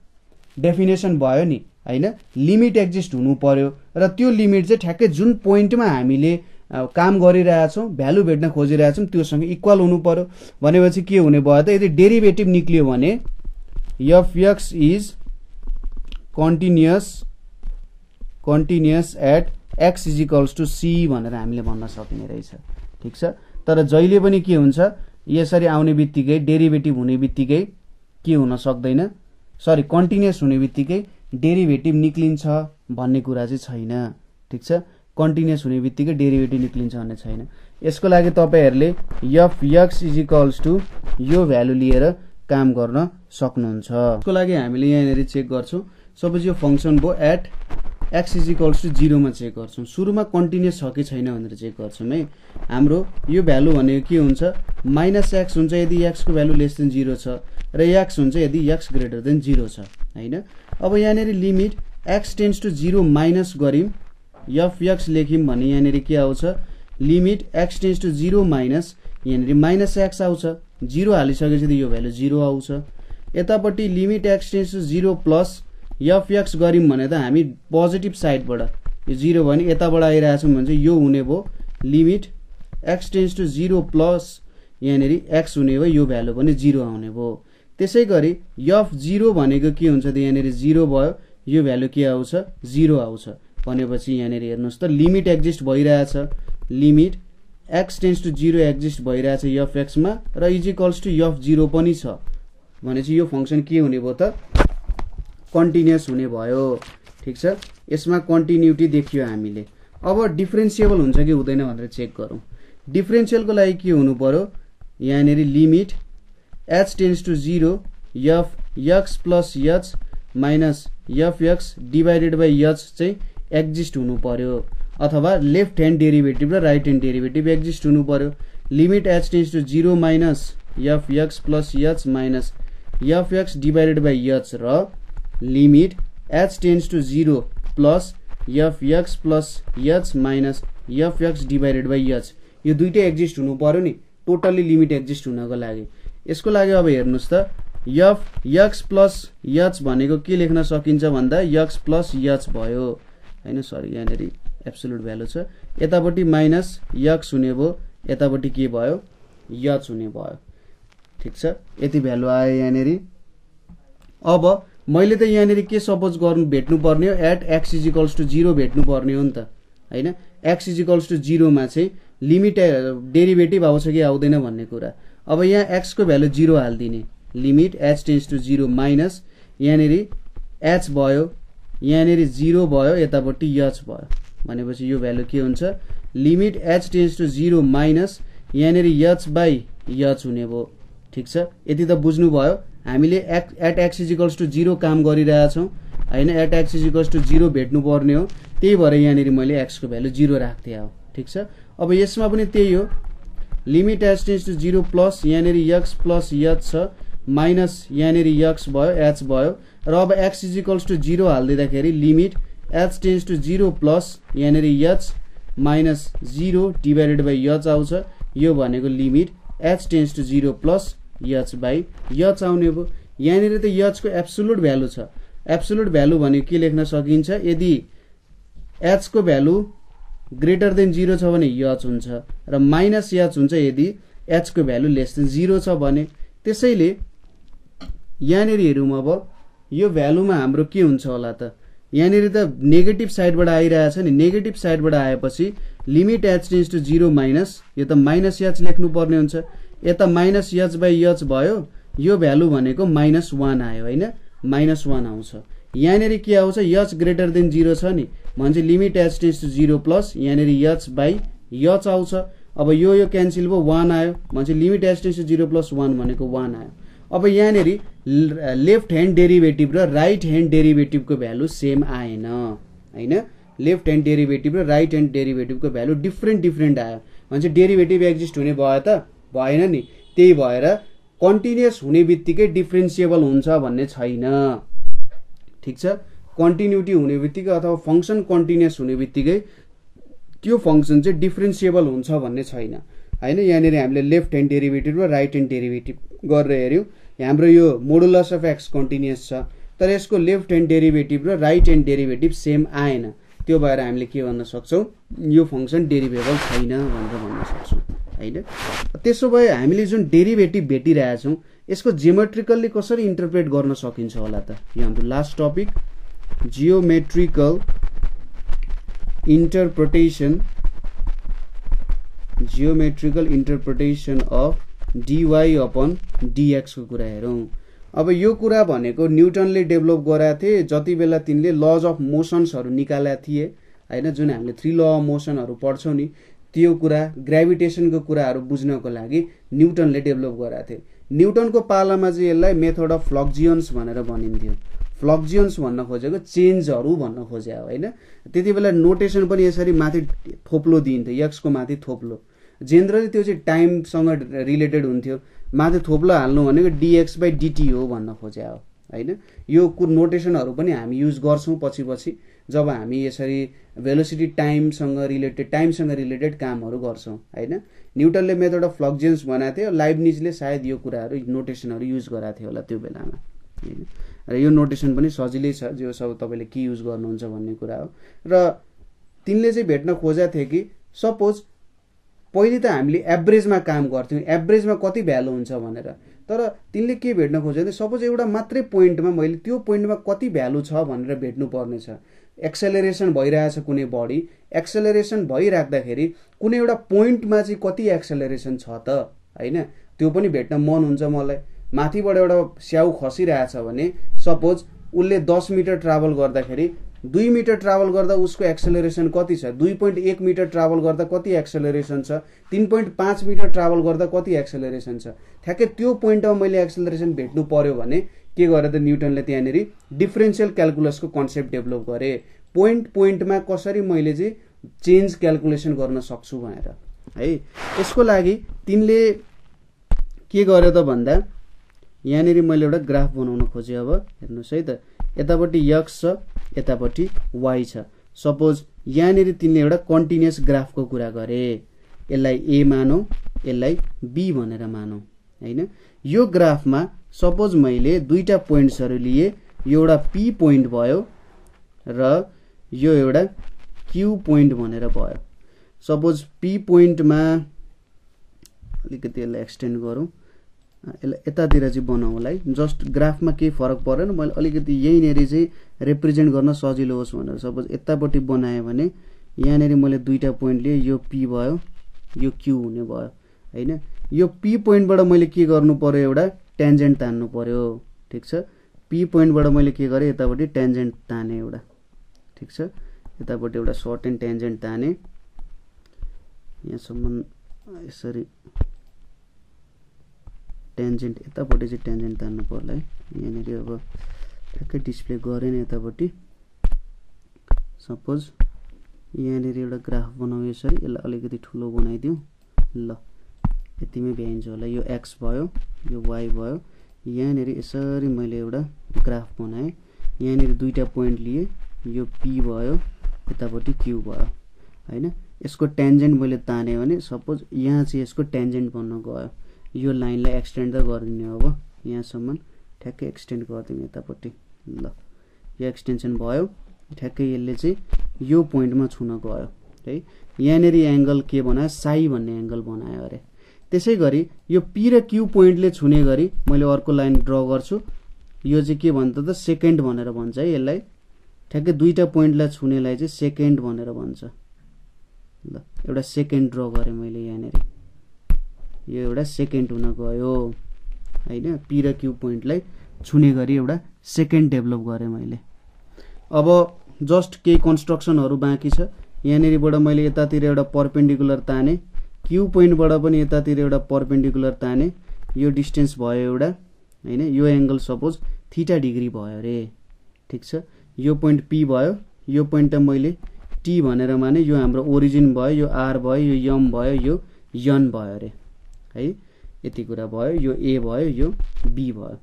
डेफिनेसन भयो नि हैन। लिमिट एक्जिस्ट हुनु पर्यो र त्यो लिमिट चाहिँ ठ्याक्कै जुन पोइन्टमा हामीले काम गरिरहेछौँ भ्यालु भेट्न खोजिरहेछौँ त्योसँग इक्वल हुनु पर्यो। भनेपछि के हुने भयो त यदि डेरिभेटिभ निक्लियो भने f x is continuous at x is equals to c भनेर हामीले भन्न सकिने रहेछ। ठीक छ। तर जहिले पनि के हुन्छ यसरी आउने बित्तिकै डेरिभेटिभ हुने बित्तिकै के हुन सक्दैन, सरी कन्टिन्युअस हुने बित्तिकै डेरिभेटिभ निक्लिन्छ भन्ने कुरा चाहिँ छैन। ठीक छ। कन्टिन्युअस हुने बित्तिकै डेरिभेटिभ निक्लिन्छ भन्ने छैन। यसको लागि तपाईहरुले f x is equals to यो भ्यालु लिएर काम गर्न सक्नुहुन्छ। यसको लागि हामीले यहाँनेरि चेक गर्छौं। सपोज यो फंक्सन भो at x is equals to 0 मा चेक गर्छौं। सुरुमा कन्टिन्युअस छ कि छैन भनेर चेक गर्छौं है। हाम्रो यो भ्यालु भनेको के हुन्छ माइनस एक्स हुन्छ यदि एक्स को भ्यालु लेस देन 0 छ र एक्स हुन्छ यदि एक्स ग्रेटर देन 0 छ हैन। अब यहाँनेरि limit x tends to 0 minus गरिम एफ एक्स लेख्यौं भने यहाँनेरि के आउँछ limit x tends to 0 minus यहाँनेरि माइनस एक्स आउँछ। 0 हालिसकेपछि यो भ्यालु 0 आउँछ। यतापट्टि limit x tends to 0 plus f x गरिम भने त हामी पोजिटिभ साइडबाट यो 0 भने यताबाट आइरहेछौं भने चाहिँ यो हुने भयो limit x tends to 0 plus यहाँनेरि एक्स हुने भयो, यो भ्यालु पनि 0 आउने भयो। त्यसैगरी एफ 0 भनेको के हुन्छ त यहाँनेरि 0 भयो, यो भ्यालु के आउँछ 0 आउँछ। भनेपछि यहाँनेरि हेर्नुस् त लिमिट एक्जिस्ट भइरहेछ, limit x tends to 0 exist भइरहेछ एफ एक्स मा र इज इक्वल्स टु एफ 0 पनि छ भनेपछि यो फंक्सन के हुने भयो त कन्टिन्युअस हुने भयो। ठीक छ। यसमा कन्टिन्युटी देखियो हामीले। अब डिफरेन्शिएबल हुन्छ कि हुँदैन भनेर चेक गरौँ। डिफरेन्शियलको लागि के हुनु पर्यो यहाँनेरि limit h tends to 0 f x plus H minus f x divided by h चाहिँ एक्जिस्ट हुनु पर्यो, अथवा लेफ्ट ह्यान्ड डेरिभेटिभ र राइट ह्यान्ड डेरिभेटिभ एक्जिस्ट हुनु पर्यो। Limit h tends to 0 minus f x plus H minus f x divided by h र limit h tends to 0 plus f x plus H minus f x divided by h यो दुईटै एक्जिस्ट हुनु पर्यो नि टोटली लिमिट एक्जिस्ट हुनको लागि। यसको लागि अब हेर्नुस् त एफ एक्स प्लस एच भनेको के लेख्न सकिन्छ भन्दा एक्स प्लस एच भयो हैन, सरी यहाँनेरि एब्सोल्युट भ्यालु छ। यतापट्टि माइनस एक्स हुने भयो, यतापट्टि के भयो एच हुने भयो। ठीक छ। यति भ्यालु आयो यहाँनेरि। अब मैले त यहाँनेरि के सपोज गर्नु भेट्नु पर्ने हो at x is equals to 0 भेट्नु पर्ने हो नि त हैन। एक्स इज इक्वल्स टु 0 मा चाहिँ लिमिट डेरिभेटिभ आउँछ कि आउँदैन भन्ने कुरा। अब यहाँ एक्स को भ्यालु 0 हाल्दिने, limit h tends to 0 minus यहाँनेरि h भयो, यहाँनेरि 0 भयो, यतापट्टि h भयो। भनेपछि यो भ्यालु के हुन्छ limit h tends to 0 minus यहाँनेरि h बाइ h हुने भयो। ठीक छ। यति त बुझ्नु भयो। हामीले at x is equals to 0 काम गरिरहेछौं हैन, at x is equals to 0 भेट्नु पर्ने हो, त्यही भएर यहाँनेरि मैले एक्स को भ्यालु 0 राख्थे हो। ठीक छ। अब यसमा पनि त्यही हो, limit h tends to 0 plus यहाँनेरि x प्लस h छ माइनस यहाँनेरि x भयो h भयो र अब x इज इक्वल्स टु 0 हाल्दिँदाखेरि limit h tends to 0 plus यहाँनेरि h minus 0 divided by h आउँछ। यो भनेको limit h tends to 0 plus h by h आउने भयो। यहाँनेरि त h को एब्सोल्युट भ्यालु छ। एब्सोल्युट भ्यालु भनेको के लेख्न सकिन्छ यदि h को भ्यालु ग्रेटर देन 0 छ भने h हुन्छ र माइनस h हुन्छ यदि h को भ्यालु लेस देन 0 छ भने। त्यसैले यहाँनेरि हेरौँ अब यो भ्यालुमा हाम्रो के हुन्छ होला त यहाँनेरि त नेगेटिभ साइडबाट आइरहेछ नि, नेगेटिभ साइडबाट आएपछि limit h tends to 0 minus यो त माइनस h लेख्नु पर्ने हुन्छ, यता माइनस h बाइ h भयो, यो भ्यालु भनेको -1 आयो हैन, -1 आउँछ। यहाँनेरि के आउँछ h ग्रेटर देन 0 छ नि, भने limit h tends to 0 plus यहाँनिर एच बाई एच आउँछ। अब यो क्यान्सल भयो 1 आयो भने limit h tends to 0 plus 1 भनेको 1 आयो। अब यहाँनिर लेफ्ट ह्यान्ड डेरिभेटिभ र राइट ह्यान्ड डेरिभेटिभको भ्यालु सेम आएन हैन। लेफ्ट ह्यान्ड डेरिभेटिभ र राइट ह्यान्ड डेरिभेटिभको भ्यालु डिफ्रेन्ट आयो भने डेरिभेटिभ एक्जिस्ट हुने भयो त भएन नि। त्यही भएर कन्टिन्युअस हुने बित्तिकै डिफ्रेन्सिएबल हुन्छ भन्ने छैन। ठिक छ, कन्टिन्युटी हुने बित्तिकै अथवा फंक्सन कन्टिन्युअस हुने बित्तिकै त्यो फंक्सन चाहिँ डिफ्रेन्सिएबल हुन्छ भन्ने छैन हैन। यहाँनिर हामीले लेफ्ट ह्यान्ड डेरिभेटिभ र राइट ह्यान्ड डेरिभेटिभ गरेर हेर्यौं, हाम्रो यो मोडुलस अफ एक्स कन्टिन्युअस छ तर यसको लेफ्ट ह्यान्ड डेरिभेटिभ र राइट ह्यान्ड डेरिभेटिभ सेम आएन। त्यो भएर हामीले के भन्न सक्छौं, यो फंक्सन डेरिभेबल छैन भनेर भन्न सक्छौं हैन। त्यसो भए हामीले जुन डेरिभेटिभ भेटिरहेछौं यसको जियोमेट्रिकल्ली कसरी इन्टरप्रेट गर्न सकिन्छ होला त? यो हाम्रो last topic, geometrical interpretation of dy upon dx को कुरा हेरौं। अब यो कुरा भनेको न्युटनले डेभलप गराएको थिए जति बेला तिनले लज अफ मोसन्सहरु निकालेका थिए हैन। जुन हामीले 3 ल अफ मोसनहरु पढ्छौं नि त्यो कुरा, ग्रेभिटेसनको कुराहरु बुझ्नको लागि न्युटनले डेभलप गराएको थिए। न्युटनको पालामा चाहिँ यसलाई मेथड अफ फ्लक्जियन्स भनेर भनिन्थ्यो। फ्लक्जियन्स भन्न खोजेको चेन्जहरु भन्न खोजे हो हैन। त्यतिबेला नोटेसन पनि यसरी माथि थोप्लो दिइन्थ्यो, x को माथि थोप्लो। जेनरली त्यो चाहिँ टाइम सँग रिलेटेड हुन्थ्यो। माथि थोप्लो हाल्नु भनेको dx by dt हो भन्न खोजे हो हैन। यो नोटेसनहरु पनि हामी युज गर्छौं पछि जब हामी यसरी भेलोसिटी टाइम सँग रिलेटेड कामहरु गर्छौं हैन। न्युटनले मेथड अफ फ्लक्जियन्स बनाएको थियो, लाइब्निजले सायद यो कुराहरु नोटेसनहरु युज गराएको थियो होला त्यो बेलामा हैन। र यो नोटेसन पनि सजिलै छ, जो सब तपाईले के युज गर्नुहुन्छ भन्ने कुरा हो। र तिनले चाहिँ भेट्न खोजेको थियो कि सपोज पहिले त हामीले एभरेजमा काम गर्थ्यौं, एभरेजमा कति भ्यालु हुन्छ भनेर। तर तिनले के भेट्न खोजेको, सपोज एउटा मात्रै पोइन्टमा मैले त्यो पोइन्टमा कति भ्यालु छ भनेर भेट्नु पर्ने छ। एक्सेलरेसन भइरहेछ कुनै बडी, एक्सेलरेसन भइराख्दाखेरि कुनै एउटा पोइन्टमा चाहिँ कति एक्सेलरेसन छ त हैन, त्यो पनि भेट्न मन हुन्छ मलाई। माथिबाट एउटा स्याउ खसिरहेछ भने सपोज उसले 10 मिटर ट्राभल गर्दाखेरि 2 मिटर ट्राभल गर्दा उसको एक्सेलरेसन कति छ, 2.1 मिटर ट्राभल गर्दा कति एक्सेलरेसन छ, 3.5 मिटर ट्राभल गर्दा कति एक्सेलरेसन छ। ठ्याक्कै त्यो पोइन्टमा मैले एक्सेलरेसन भेट्नु पर्यो भने के गरे त न्युटनले त्यहाँनेरि डिफरेन्शियल क्याल्कुलसको कन्सेप्ट डेभलप गरे। पोइन्टमा कसरी मैले चाहिँ चेन्ज क्याल्कुलेसन गर्न सक्छु भनेर है। यसको लागि तिनले के गरे त भन्दा यहाँनेरि मैले एउटा ग्राफ बनाउन खोजे। अब हेर्नुस् है त, यतापट्टि x छ यतापट्टि y छ। सपोज यहाँनेरि तिनले एउटा कन्टिन्युअस ग्राफको कुरा गरे। यसलाई a मानौ, यसलाई b भनेर मानौ हैन। यो ग्राफमा सपोज मैले दुईटा पोइन्ट्सहरु लिए, यो एउटा p पोइन्ट भयो र यो एउटा q पोइन्ट भनेर भयो। सपोज p पोइन्टमा अलिकति यसलाई एक्सटेन्ड गरौँ, यसलाई यतातिर चाहिँ बनाउँलाई, जस्ट ग्राफमा केही फरक परेन। मैले अलिकति यही नेरी चाहिँ रिप्रेजेन्ट गर्न सजिलो होस् भनेर सपोज यतापट्टि बनाए भने यहाँनेरि मैले दुईटा पोइन्ट लिए, यो p भयो यो q हुने भयो हैन। यो p पोइन्टबाट मैले के गर्नु पर्यो, एउटा टेन्जेन्ट तान्नु पर्यो। ठीक छ, p पोइन्टबाट मैले के गरे, यतापट्टि टेन्जेन्ट ताने एउटा। ठीक छ, यतापट्टि एउटा सर्ट एन्ड टेन्जेन्ट ताने, यहाँसम्म यसरी टेन्जेन्ट, यतापट्टि चाहिँ टेन्जेन्ट तान्नु पर्ला है। यहाँनेरि अब ठ्याक्कै डिस्प्ले गरेन यतापट्टि। सपोज यहाँनेरि एउटा ग्राफ बनाऊ यसरी, यसलाई अलिकति ठुलो बनाइदिउँ ल, यतिमै भ्याइन्छ होला। यो x भयो, यो y भयो। यहाँनेरि यसरी मैले एउटा ग्राफ बनाएँ। यहाँनेरि दुईटा पोइन्ट लिए, यो p भयो यतापट्टि q भयो हैन। यसको टेन्जेन्ट मैले ताने भने सपोज यहाँ चाहिँ यसको टेन्जेन्ट बन्न गयो। यो लाइनलाई एक्सटेन्ड त गरिदिने हो। अब यहाँसम्म ठ्याक्कै एक्सटेन्ड गरिदिउँ यतापट्टि ल, यो एक्सटेन्सन भयो। ठ्याक्कै यसले चाहिँ यो पोइन्टमा छुन गयो है। यहाँनेरि एंगल के बनायो, साई भन्ने एंगल बनायो अरे। त्यसै गरी यो p र q पोइन्टले छुने गरी मैले अर्को लाइन ड्रा गर्छु। यो चाहिँ के भन्छ त, सेकेन्ड भनेर भन्छ है यसलाई। ठ्याक्कै दुईटा पोइन्टलाई छुनेलाई चाहिँ सेकेन्ड भनेर भन्छ ल। एउटा सेकेन्ड ड्रा गरे मैले यहाँनेरि, यो एउटा सेकेन्ड हुन गयो हैन। p र q पोइन्टलाई छुने गरी एउटा सेकेन्ड डेभलप गरे मैले। अब जस्ट केही कन्स्ट्रक्सनहरु बाँकी छ। यहाँनेरिबाट मैले यतातिर एउटा परपेन्डिकुलर ताने, क्यू पोइन्टबाट पनि यतातिर एउटा परपेन्डिकुलर ताने, यो डिस्टेन्स भयो एउटा हैन। यो एंगल सपोज थीटा डिग्री भयो रे, ठीक छ। यो पोइन्ट पी भयो, यो पोइन्ट त मैले टी भनेर माने, यो हाम्रो ओरिजिन भयो, यो आर भयो, यो एम भयो, यो एन भयो रे है। यति कुरा भयो, यो ए भयो, यो बी भयो।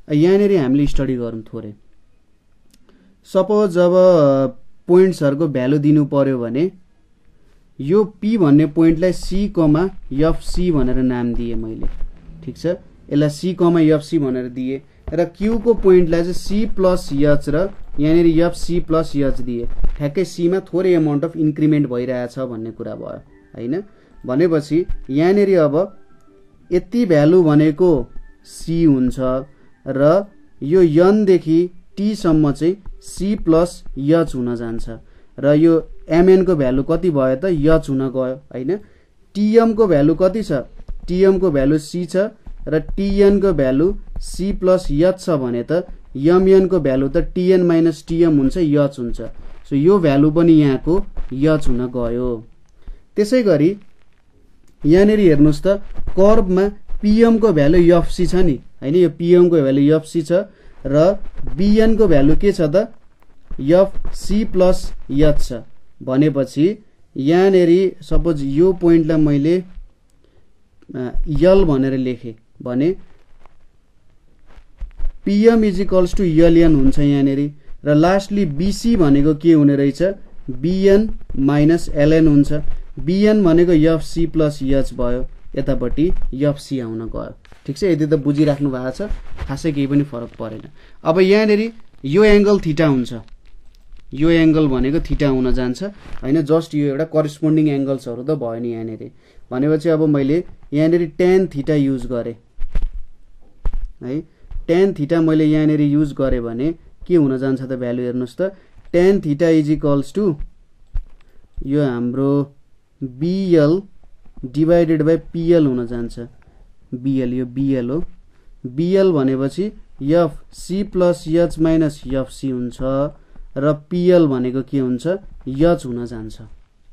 यहाँनेरि हामीले स्टडी गरौँ थोरै। सपोज अब पोइन्ट्सहरुको भ्यालु दिनु पर्यो भने यो पी भन्ने पोइन्टलाई सी कमा एफ सी भनेर नाम दिए मैले, ठीक छ। यसलाई सी कमा एफ सी भनेर दिए र क्यू को पोइन्टलाई चाहिँ सी प्लस एच र यहाँनेरि एफ सी प्लस एच दिए। ठ्याक्कै सी मा थोरै अमाउन्ट अफ इन्क्रिमेन्ट भइरहेछ भन्ने कुरा भयो हैन। भनेपछि यहाँनेरि अब यति भ्यालु भनेको सी हुन्छ र यो एन देखि टी सम्म चाहिँ सी प्लस एच हुन जान्छ र यो एमएन को भ्यालु कति भयो त एच हुन गयो हैन। टीएम को भ्यालु कति छ, टीएम को भ्यालु सी छ र टीएन को भ्यालु सी प्लस एच छ भने त एमएन को भ्यालु त टीएन माइनस टीएम हुन्छ, एच हुन्छ। सो यो भ्यालु पनि यहाँको एच हुन गयो। त्यसैगरी यहाँनेरि हेर्नुस् त कर्वमा पीएम को भ्यालु एफसी छ नि हैन। यो पीएम को भ्यालु एफसी छ र बीएन को भ्यालु के छ त एफ सी प्लस एच छ। भनेपछि यहाँनेरि सपोज यो पोइन्टलाई मैले यल भनेर लेखे भने PM is equals to LN हुन्छ यहाँनेरि र लास्टली बीसी भनेको के हुने रहेछ, बीएन माइनस एलएन हुन्छ। बीएन भनेको एफसी प्लस एच भयो, यतापट्टि एफसी आउन गयो, ठीक छ। यदि त बुझिराख्नु भएको छ, खासै केही पनि फरक परेन। अब यहाँनेरि यो एंगल थीटा हुन्छ, यो एंगल भनेको थीटा हुन जान्छ हैन। जस्ट यो एउटा करेस्पोन्डिङ एंगल्सहरु त भयो नि यहाँनेरि। भनेपछि अब मैले यहाँनेरि tan थीटा युज गरे है। tan थीटा मैले यहाँनेरि युज गरे भने के हुन जान्छ त भ्यालु हेर्नुस् त, tan theta is equals to यो हाम्रो बीएल डिवाइडेड बाइ पीएल हुन जान्छ। बीएल यो बीएल हो। बीएल भनेपछि f c plus H minus f c हुन्छ र पीएल भनेको के हुन्छ, एच हुन जान्छ,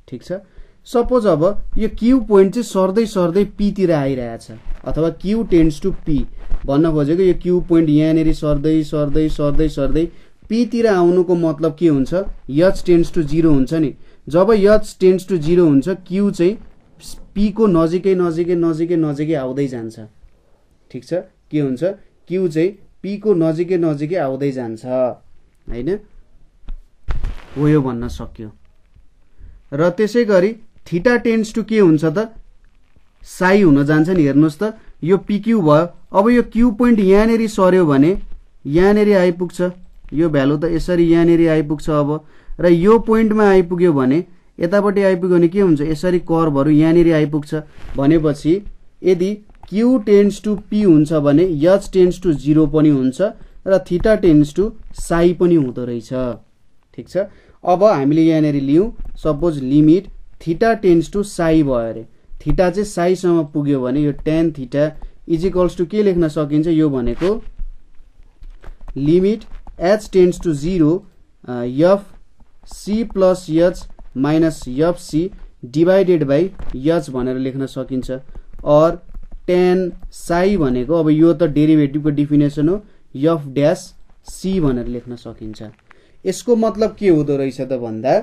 ठीक छ। सपोज अब यो क्यू पोइन्ट चाहिँ सर्दै सर्दै पी तिर आइरहेछ अथवा क्यू टेन्ड्स टु पी भन्न खोजेको। यो क्यू पोइन्ट यहाँनेरि सर्दै सर्दै सर्दै सर्दै पी तिर आउनुको मतलब के हुन्छ, एच टेन्ड्स टु 0 हुन्छ नि। जब एच टेन्ड्स टु 0 हुन्छ क्यू चाहिँ पी को नजिकै नजिकै नजिकै नजिकै आउँदै जान्छ, ठीक छ। के हुन्छ, क्यू चाहिँ पी को नजिकै नजिकै आउँदै जान्छ हैन। हो यो भन्न सक्यो। र त्यसैगरी थीटा टेन्ड्स टु के हुन्छ त साई हुन जान्छ नि। हेर्नुस् त यो पीक्यू भयो। अब यो क्यू पोइन्ट यहाँनेरि सर्यो भने यहाँनेरि आइपुग्छ, यो भ्यालु त यसरी यहाँनेरि आइपुग्छ। अब र यो पोइन्टमा आइपुग्यो भने यतापट्टि आइपुग्यो भने के हुन्छ, यसरी कर्वहरु यहाँनेरि आइपुग्छ। भनेपछि यदि क्यू टेन्ड्स टु पी हुन्छ भने एच टेन्ड्स टु 0 पनि हुन्छ र थीटा टेन्ड्स टु साई पनि हुँदो रहेछ, ठीक छ। अब हामीले यहाँनेरि लियौं suppose limit theta tends to psi भयो रे। थीटा चाहिँ साई सम्म पुग्यो भने यो tan theta is equals to के लेख्न सकिन्छ, यो भनेको limit h tends to 0 f c plus H minus f c divided by h भनेर लेख्न सकिन्छ। और tan साई भनेको अब यो त डेरिभेटिभको डेफिनेसन हो, एफ ड्याश सी भनेर लेख्न सकिन्छ। यसको मतलब के हुँदो रहेछ त भन्दा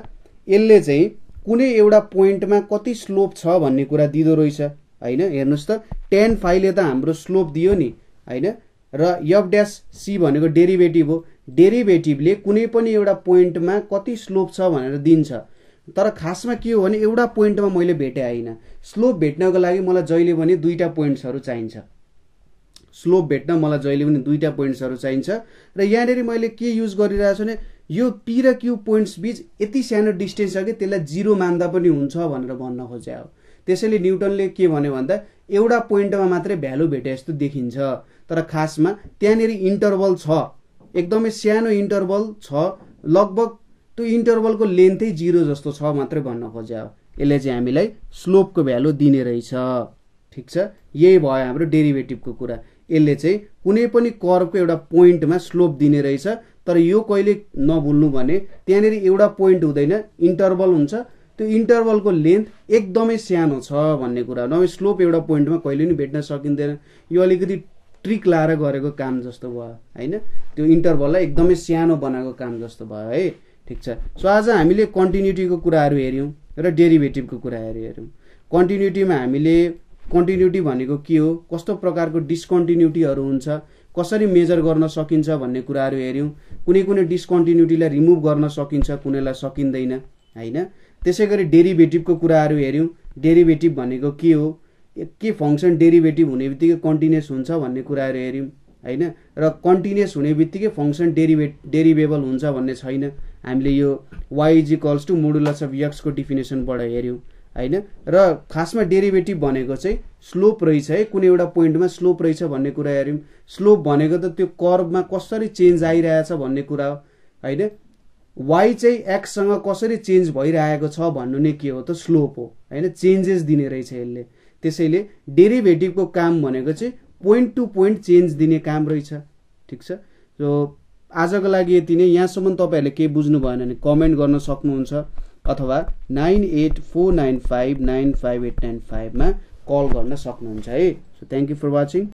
यसले चाहिँ कुनै एउटा पोइन्टमा कति स्लोप छ भन्ने कुरा दिदो रहेछ हैन। हेर्नुस् त tan फाइले त हाम्रो स्लोप दियो नि हैन र एफ ड्याश सी भनेको डेरिभेटिभ हो। डेरिभेटिभले कुनै पनि एउटा पोइन्टमा कति स्लोप छ भनेर दिन्छ। तर खासमा के हो भने एउटा पोइन्टमा मैले भेटे हैन। स्लोप भेट्नको लागि मलाई जहिले पनि दुईटा पोइन्ट्सहरु चाहिन्छ। स्लोप भेट्न मलाई जहिले पनि दुईटा पोइन्ट्सहरु चाहिन्छ र यहाँनेरि मैले के युज गरिरहेको छु भने यो पी र क्यू पोइन्ट्स बीच यति सानो डिस्टेन्स छ कि त्यसलाई 0 मान्दा पनि हुन्छ भनेर भन्न खोजे हो। त्यसैले न्यूटनले के भन्यो भन्दा एउटा पोइन्टमा मात्रै भ्यालु भेटे जस्तो देखिन्छ, तर खासमा त्यहाँनेरि इन्टरभल छ, एकदमै सानो इन्टरभल छ, लगभग त्यो इन्टरभलको लेन्थै 0 जस्तो छ मात्रै भन्न खोजे हो। यसले चाहिँ हामीलाई स्लोपको भ्यालु दिने रहेछ, ठीक छ। यही भयो हाम्रो डेरिभेटिभको कुरा। यसले चाहिँ कुनै पनि कर्वको एउटा पोइन्टमा स्लोप दिने रहेछ। तर यो कहिले नभुल्नु भने त्यहाँनेरि एउटा पोइन्ट हुँदैन, इन्टरभल हुन्छ। त्यो इन्टरभलको लेन्थ एकदमै सानो छ भन्ने कुरा। नभए स्लोप एउटा पोइन्टमा कहिले पनि भेट्न सकिँदैन। यो अलिकति ट्रिक लाएर गरेको काम जस्तो भयो हैन, त्यो इन्टरभललाई एकदमै सानो बनाएको काम जस्तो भयो है। ठिक छ। सो आज हामीले कन्टिन्युटीको कुराहरू हेर्यौं र डेरिभेटिभको कुराहरू हेर्यौं। कन्टिन्युटीमा हामीले कन्टिन्युटी भनेको के हो, कस्तो प्रकारको डिस्कन्टिन्युटीहरू हुन्छ, कसरी मेजर गर्न सकिन्छ भन्ने कुराहरू हेर्यौं। कुनै कुनै डिस्कन्टिन्युटीलाई रिमुभ गर्न सकिन्छ, कुनैलाई सकिँदैन हैन। त्यसैगरी डेरिभेटिभको कुराहरू हेर्यौं। डेरिभेटिभ भनेको के हो, के फंक्सन डेरिभेटिभ हुने बित्तिकै कन्टिन्युअस हुन्छ भन्ने कुराहरू हेर्यौं हैन। र कन्टिन्युअस हुने बित्तिकै फंक्सन डेरिभेबल हुन्छ भन्ने छैन। हामीले यो y = मोडुलस अफ x को डेफिनेसनबाट हेर्यौं हैन। र खासमा डेरिभेटिभ भनेको चाहिँ स्लोप रहेछ है, कुनै एउटा पोइन्टमा स्लोप रहेछ भन्ने कुरा हेर्यौं। स्लोप भनेको त त्यो कर्वमा कसरी चेन्ज आइरहेछ भन्ने कुरा हो हैन। y चाहिँ x सँग कसरी चेन्ज भइरहेको छ भन्नु नै के हो त स्लोप हो हैन, चेन्जेस दिने रहेछ यसले। त्यसैले डेरिभेटिभको काम भनेको चाहिँ पोइन्ट टु पोइन्ट चेन्ज दिने काम रहेछ। ठीक छ। सो आजको लागि यति नै। यहाँसम्म तपाईहरुले के बुझ्नु भएन भने कमेन्ट गर्न सक्नुहुन्छ अथवा 9849595895 मा कल गर्न सक्नुहुन्छ है। So thank you for watching.